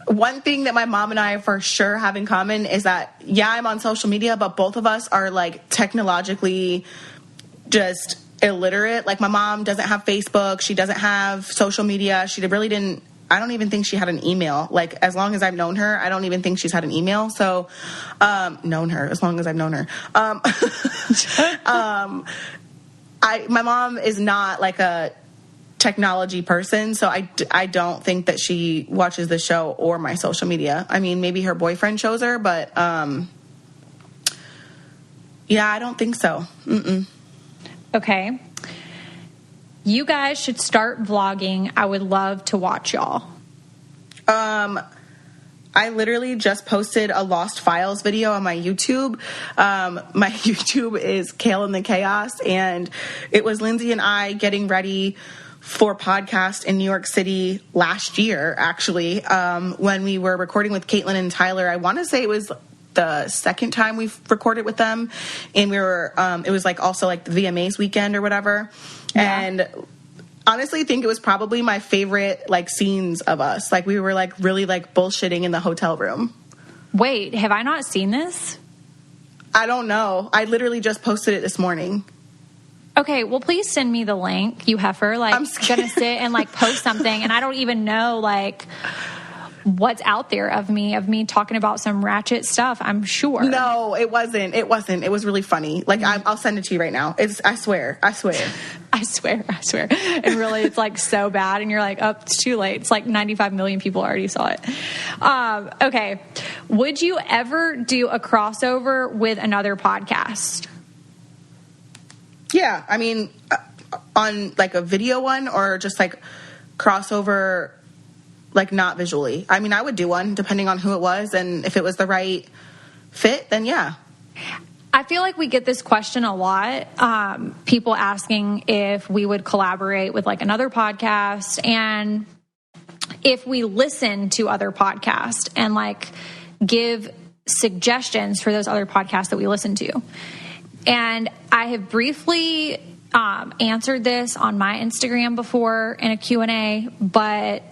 One thing that my mom and I for sure have in common is that, yeah, I'm on social media, but both of us are like technologically just illiterate. Like my mom doesn't have Facebook. She doesn't have social media. She really didn't... I don't even think she had an email. Like, as long as I've known her, I don't even think she's had an email. So, known her as long as I've known her. My mom is not like a technology person, so I don't think that she watches the show or my social media. I mean, maybe her boyfriend shows her, but yeah, I don't think so. Mm-mm. Okay. You guys should start vlogging. I would love to watch y'all. I literally just posted a Lost Files video on my YouTube. My YouTube is Kale in the Chaos, and it was Lindsay and I getting ready for podcast in New York City last year, actually, when we were recording with Caitlin and Tyler. I want to say it was the second time we've recorded with them, and we were it was like also like the VMAs weekend or whatever. Yeah. And honestly think it was probably my favorite like scenes of us. Like we were like really like bullshitting in the hotel room. Wait, have I not seen this? I don't know. I literally just posted it this morning. Okay, well, please send me the link, you heifer. Like, I'm gonna sit and like post something, and I don't even know like what's out there of me talking about some ratchet stuff. I'm sure. No, it wasn't. It was really funny. Like, I'll send it to you right now. I swear. I swear. And really, it's like so bad, and you're like, oh, it's too late. It's like 95 million people already saw it. Okay, would you ever do a crossover with another podcast? Yeah, I mean, on like a video one, or just like crossover, like not visually. I mean, I would do one depending on who it was, and if it was the right fit, then yeah. I feel like we get this question a lot. People asking if we would collaborate with like another podcast, and if we listen to other podcasts and like give suggestions for those other podcasts that we listen to. And I have briefly answered this on my Instagram before in a Q&A, but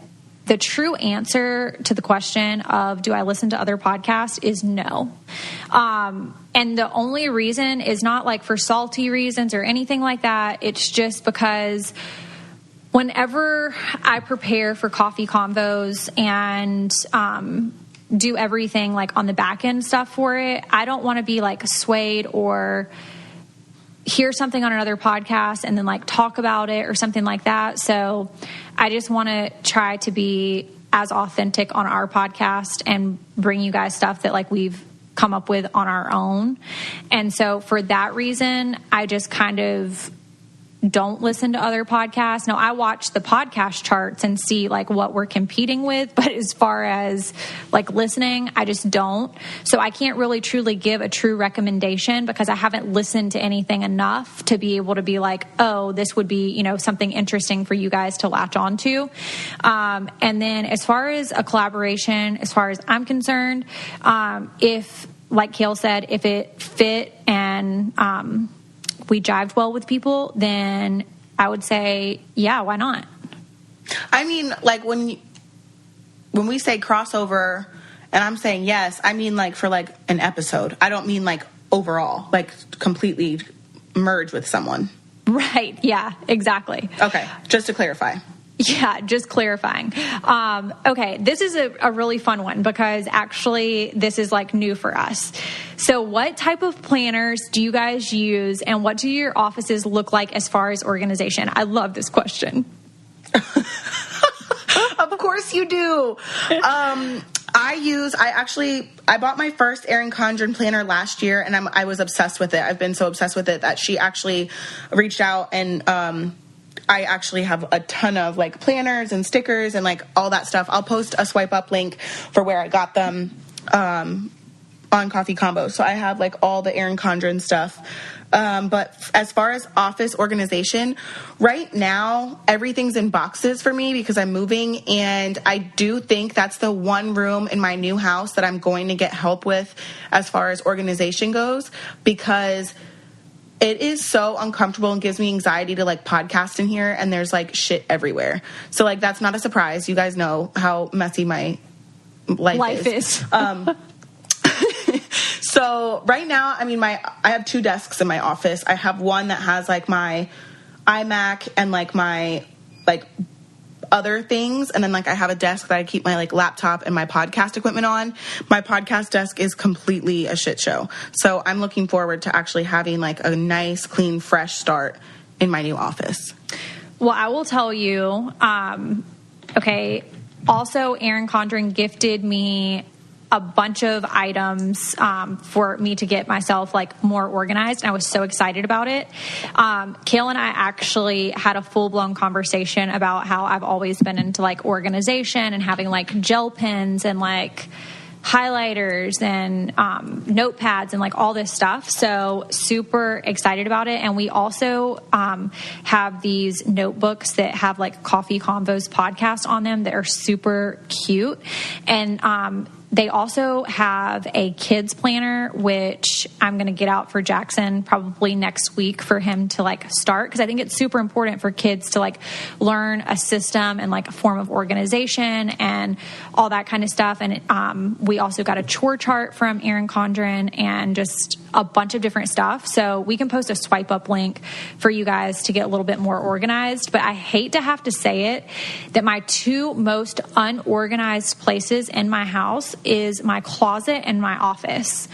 the true answer to the question of do I listen to other podcasts is no. And the only reason is not like for salty reasons or anything like that. It's just because whenever I prepare for coffee convos and do everything like on the back end stuff for it, I don't want to be like swayed or hear something on another podcast and then like talk about it or something like that. So I just want to try to be as authentic on our podcast and bring you guys stuff that like we've come up with on our own. And so for that reason, I just kind of don't listen to other podcasts. Now, I watch the podcast charts and see like what we're competing with, but as far as like listening, I just don't. So I can't really truly give a true recommendation because I haven't listened to anything enough to be able to be like, oh, this would be, you know, something interesting for you guys to latch onto. And then as far as a collaboration, as far as I'm concerned, if, like Kale said, if it fit and, we jived well with people, then I would say, yeah, why not? I mean, like when we say crossover and I'm saying yes, I mean like for like an episode. I don't mean like overall, like completely merge with someone. Right. Yeah, exactly. Okay. Just to clarify. Yeah, just clarifying. Okay, this is a really fun one because actually this is like new for us. So what type of planners do you guys use and what do your offices look like as far as organization? I love this question. Of course you do. I bought my first Erin Condren planner last year and I was obsessed with it. I've been so obsessed with it that she actually reached out and, I actually have a ton of like planners and stickers and like all that stuff. I'll post a swipe up link for where I got them on Coffee Combo. So I have like all the Erin Condren stuff. But as far as office organization, right now everything's in boxes for me because I'm moving, and I do think that's the one room in my new house that I'm going to get help with as far as organization goes, because it is so uncomfortable and gives me anxiety to like podcast in here, and there's like shit everywhere. So like that's not a surprise. You guys know how messy my life is. So right now, I mean, I have 2 desks in my office. I have one that has like my iMac and like my like other things, and then like I have a desk that I keep my like laptop and my podcast equipment on. My podcast desk is completely a shit show, so I'm looking forward to actually having like a nice, clean, fresh start in my new office. Well, I will tell you, okay, also Erin Condren gifted me a bunch of items for me to get myself like more organized, and I was so excited about it. Kale and I actually had a full-blown conversation about how I've always been into like organization and having like gel pens and like highlighters and notepads and like all this stuff. So super excited about it. And we also have these notebooks that have like Coffee Convos podcast on them that are super cute. And they also have a kids planner, which I'm going to get out for Jackson probably next week for him to like start. Cause I think it's super important for kids to like learn a system and like a form of organization and all that kind of stuff. And we also got a chore chart from Erin Condren and just a bunch of different stuff. So we can post a swipe up link for you guys to get a little bit more organized. But I hate to have to say it, that my 2 most unorganized places in my house is my closet and my office.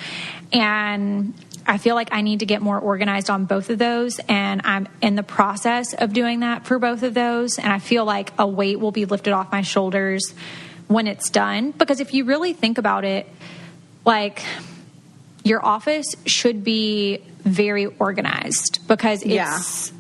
And I feel like I need to get more organized on both of those. And I'm in the process of doing that for both of those. And I feel like a weight will be lifted off my shoulders when it's done. Because if you really think about it, like your office should be very organized because it's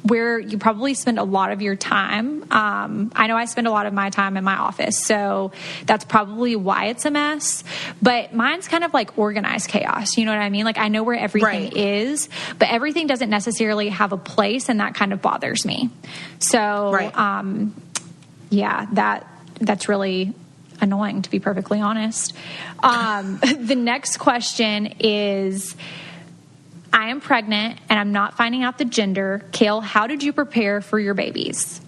where you probably spend a lot of your time. I know I spend a lot of my time in my office, so that's probably why it's a mess. But mine's kind of like organized chaos. You know what I mean? Like I know where everything is, but everything doesn't necessarily have a place, and that kind of bothers me. So, that's really annoying, to be perfectly honest. The next question is, I am pregnant and I'm not finding out the gender. Kale, how did you prepare for your babies?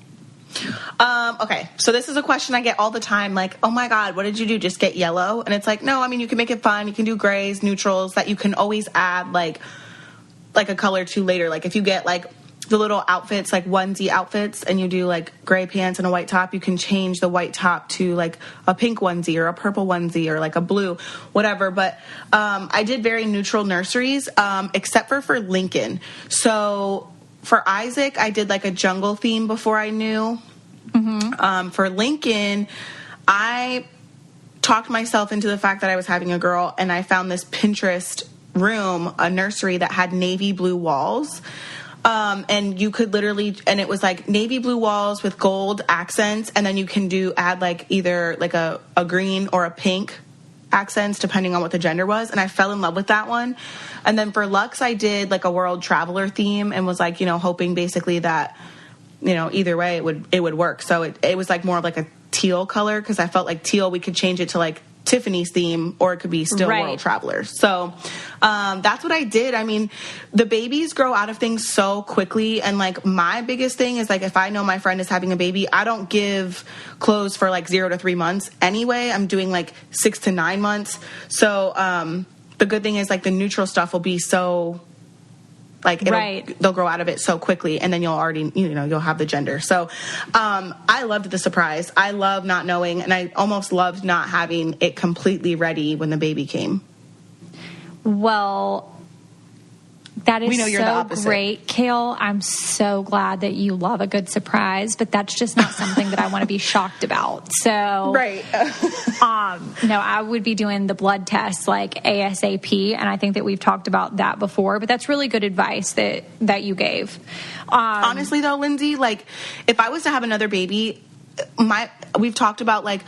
Okay, so this is a question I get all the time, like, oh my God, what did you do? Just get yellow? And it's like, no, I mean, you can make it fun. You can do grays, neutrals that you can always add like a color to later. Like if you get like the little outfits, like onesie outfits, and you do like gray pants and a white top, you can change the white top to like a pink onesie or a purple onesie or like a blue, whatever. But I did very neutral nurseries, except for Lincoln. So for Isaac, I did like a jungle theme before I knew. Mm-hmm. For Lincoln, I talked myself into the fact that I was having a girl, and I found this Pinterest room, a nursery that had navy blue walls. And you could literally, and it was like navy blue walls with gold accents, and then you can add like either like a green or a pink accents depending on what the gender was. And I fell in love with that one. And then for Lux, I did like a world traveler theme and was like, hoping basically that, either way it would work. So it was like more of like a teal color, because I felt like teal, we could change it to like Tiffany's theme, or it could be still World Travelers. So that's what I did. I mean, the babies grow out of things so quickly, and like my biggest thing is like if I know my friend is having a baby, I don't give clothes for like 0 to 3 months anyway. I'm doing like 6 to 9 months. So the good thing is like the neutral stuff will be so like they'll grow out of it so quickly, and then you'll already you'll have the gender. So I loved the surprise. I love not knowing, and I almost loved not having it completely ready when the baby came. Well, that is you're the opposite. Great, Kale. I'm so glad that you love a good surprise, but that's just not something that I want to be shocked about. So, no, I would be doing the blood test like ASAP, and I think that we've talked about that before. But that's really good advice that you gave. Honestly, though, Lindsay, like if I was to have another baby, we've talked about like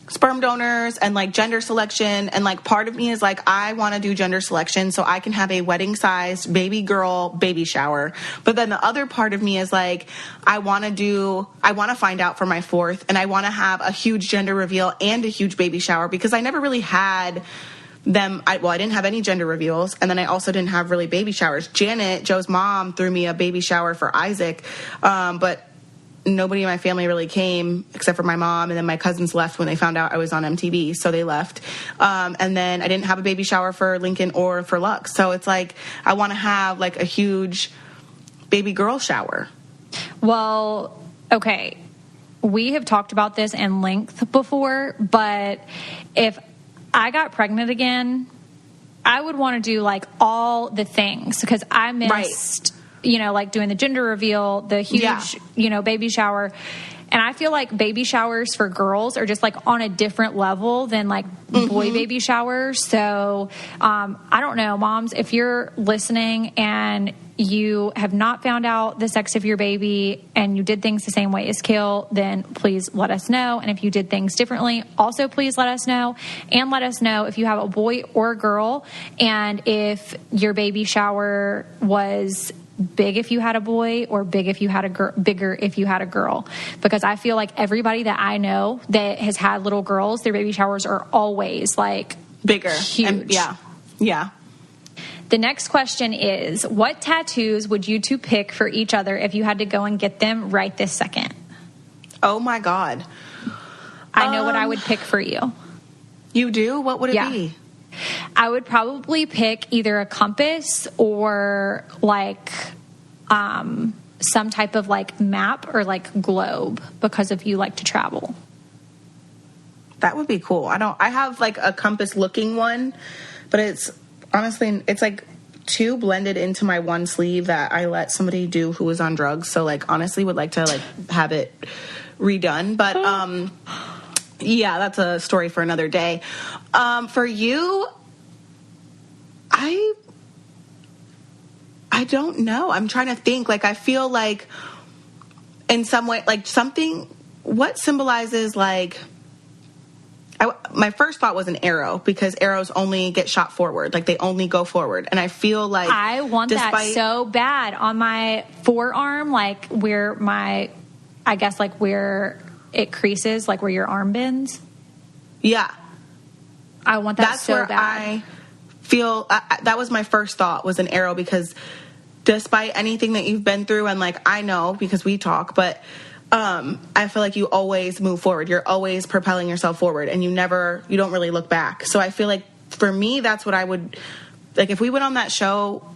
sperm donors and like gender selection, and like part of me is like I want to do gender selection so I can have a wedding sized baby girl baby shower, but then the other part of me is like I want to find out for my fourth, and I want to have a huge gender reveal and a huge baby shower, because I never really had them. I didn't have any gender reveals, and then I also didn't have really baby showers. Janet, Joe's mom, threw me a baby shower for Isaac, but nobody in my family really came except for my mom, and then my cousins left when they found out I was on MTV, so they left. And then I didn't have a baby shower for Lincoln or for Lux, so it's like I want to have like a huge baby girl shower. Well, okay, we have talked about this in length before, but if I got pregnant again, I would want to do like all the things, because I missed like doing the gender reveal, the huge, baby shower. And I feel like baby showers for girls are just like on a different level than like boy baby showers. So I don't know, moms, if you're listening and you have not found out the sex of your baby and you did things the same way as Kale, then please let us know. And if you did things differently, also please let us know. And let us know if you have a boy or a girl, and if your baby shower was big if you had a boy, or big if you had a bigger if you had a girl, because I feel like everybody that I know that has had little girls, their baby showers are always like bigger, huge. And yeah. The next question is, what tattoos would you two pick for each other if you had to go and get them right this second? Oh my God, I know what I would pick for you. You do? What would it be? I would probably pick either a compass or like some type of like map or like globe, because if you like to travel. That would be cool. I have like a compass looking one, but it's honestly, it's like two blended into my one sleeve that I let somebody do who was on drugs. So like honestly would like to like have it redone. But yeah, that's a story for another day. For you, I don't know. I'm trying to think. Like, I feel like in some way, like something, what symbolizes like, my first thought was an arrow, because arrows only get shot forward. Like they only go forward. And I feel like I want that so bad on my forearm, like where it creases, like where your arm bends. Yeah. I want that That's so where bad. I feel that was my first thought, was an arrow, because despite anything that you've been through, and like I know because we talk, but I feel like you always move forward. You're always propelling yourself forward, and you don't really look back. So I feel like for me, that's what I would like if we went on that show,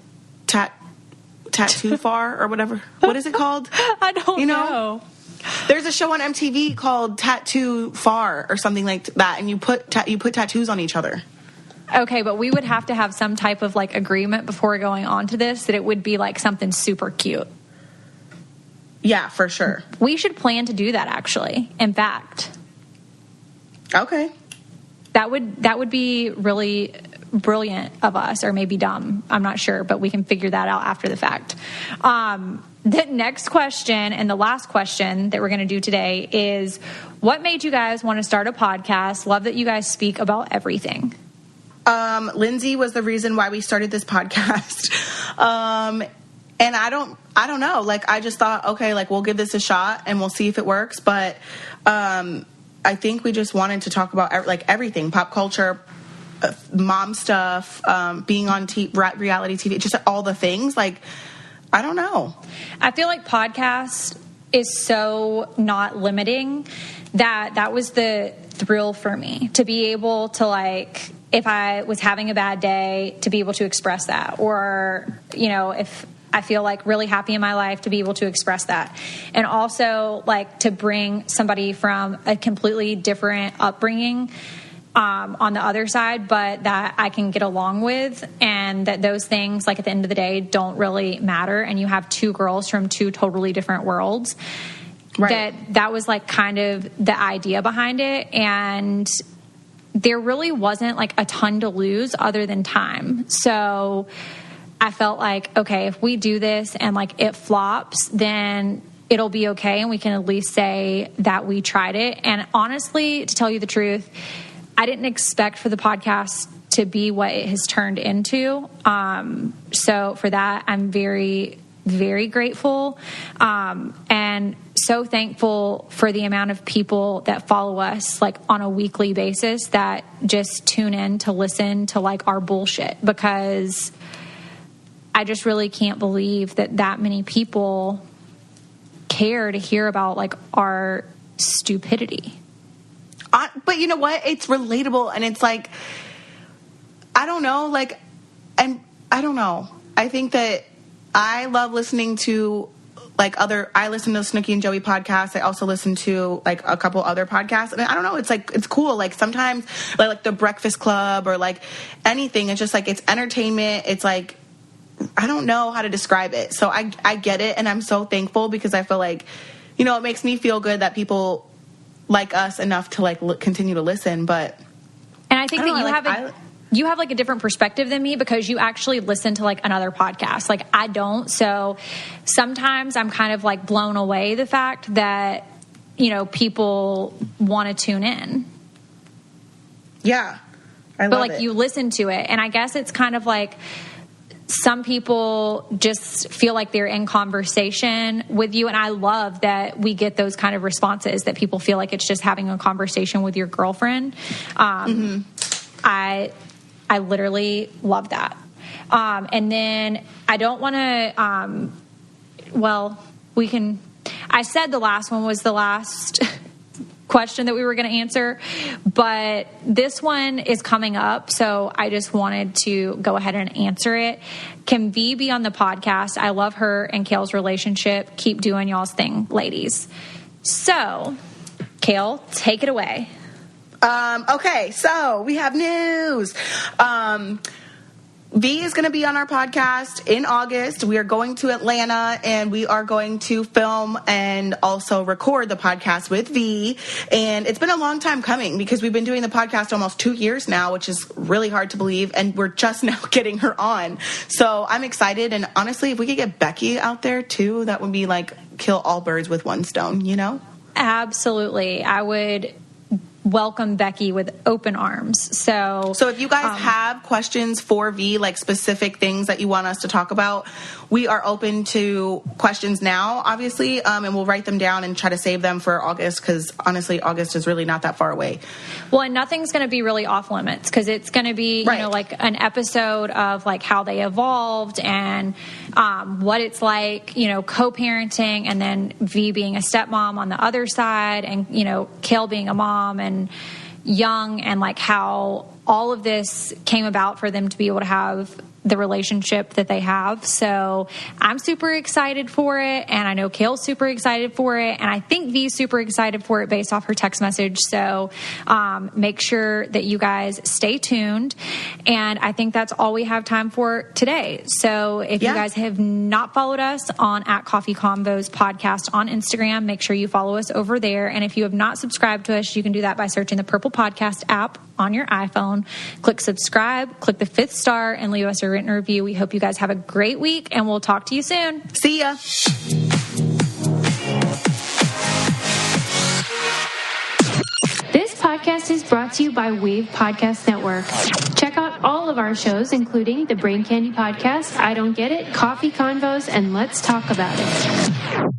Tattoo Far or whatever. What is it called? I don't know. There's a show on MTV called Tattoo Far or something like that, and you put tattoos on each other. Okay, but we would have to have some type of like agreement before going on to this that it would be like something super cute. Yeah, for sure. We should plan to do that, actually. In fact. Okay. That would be really brilliant of us, or maybe dumb. I'm not sure, but we can figure that out after the fact. The next question and the last question that we're going to do today is, what made you guys want to start a podcast? Love that you guys speak about everything. Lindsay was the reason why we started this podcast. And I don't know. Like, I just thought, okay, like we'll give this a shot and we'll see if it works. But, I think we just wanted to talk about like everything, pop culture, mom stuff, being on reality TV, just all the things. Like, I don't know. I feel like podcast is so not limiting that was the thrill for me, to be able to, like, if I was having a bad day, to be able to express that, or, you know, if I feel like really happy in my life, to be able to express that. And also like to bring somebody from a completely different upbringing on the other side, but that I can get along with, and that those things, like at the end of the day, don't really matter. And you have two girls from two totally different worlds. Right. That was like kind of the idea behind it. And there really wasn't like a ton to lose other than time. So I felt like, okay, if we do this and like it flops, then it'll be okay. And we can at least say that we tried it. And honestly, to tell you the truth, I didn't expect for the podcast to be what it has turned into. So for that, I'm very, very grateful. And so thankful for the amount of people that follow us like on a weekly basis, that just tune in to listen to like our bullshit, because I just really can't believe that many people care to hear about like our stupidity. But you know what? It's relatable, and it's like, I don't know, like, and I don't know. I think that I love listening to like I listen to Snooki and Joey podcasts. I also listen to like a couple other podcasts, and I don't know, it's like, it's cool. Like sometimes like the Breakfast Club or like anything, it's just like, it's entertainment. It's like, I don't know how to describe it. So I get it, and I'm so thankful, because I feel like, you know, it makes me feel good that people like us enough to like continue to listen. But and I think that you have like a different perspective than me, because you actually listen to like another podcast. Like I don't. So sometimes I'm kind of like blown away the fact that, you know, people want to tune in. Yeah. But like you listen to it, and I guess it's kind of like, some people just feel like they're in conversation with you. And I love that we get those kind of responses, that people feel like it's just having a conversation with your girlfriend. I literally love that. And then I don't want to, I said the last one was the last question that we were going to answer, but this one is coming up, so I just wanted to go ahead and answer it. Can V be on the podcast? I love her and Kale's relationship. Keep doing y'all's thing, ladies. So, Kale, take it away. Okay, so we have news. V is going to be on our podcast in August. We are going to Atlanta, and we are going to film and also record the podcast with V. And it's been a long time coming, because we've been doing the podcast almost 2 years now, which is really hard to believe. And we're just now getting her on. So I'm excited. And honestly, if we could get Becky out there too, that would be like kill all birds with one stone, you know? Absolutely. I would welcome Becky with open arms. So if you guys have questions for V, like specific things that you want us to talk about, we are open to questions now, obviously, and we'll write them down and try to save them for August, because honestly, August is really not that far away. Well, and nothing's going to be really off limits, because it's going to be, right, you know, like an episode of like how they evolved and what it's like, you know, co-parenting, and then V being a stepmom on the other side, and, you know, Kale being a mom and young, and like how all of this came about for them to be able to have the relationship that they have. So I'm super excited for it, and I know Kale's super excited for it, and I think V's super excited for it based off her text message. So make sure that you guys stay tuned, and I think that's all we have time for today. So if you guys have not followed us on @CoffeeConvos Podcast on Instagram, make sure you follow us over there. And if you have not subscribed to us, you can do that by searching the Purple Podcast app on your iPhone. Click subscribe, click the 5th star, and leave us a written review. We hope you guys have a great week, and we'll talk to you soon. See ya. This podcast is brought to you by Wave Podcast Network. Check out all of our shows, including the Brain Candy Podcast, I Don't Get It, Coffee Convos, and Let's Talk About It.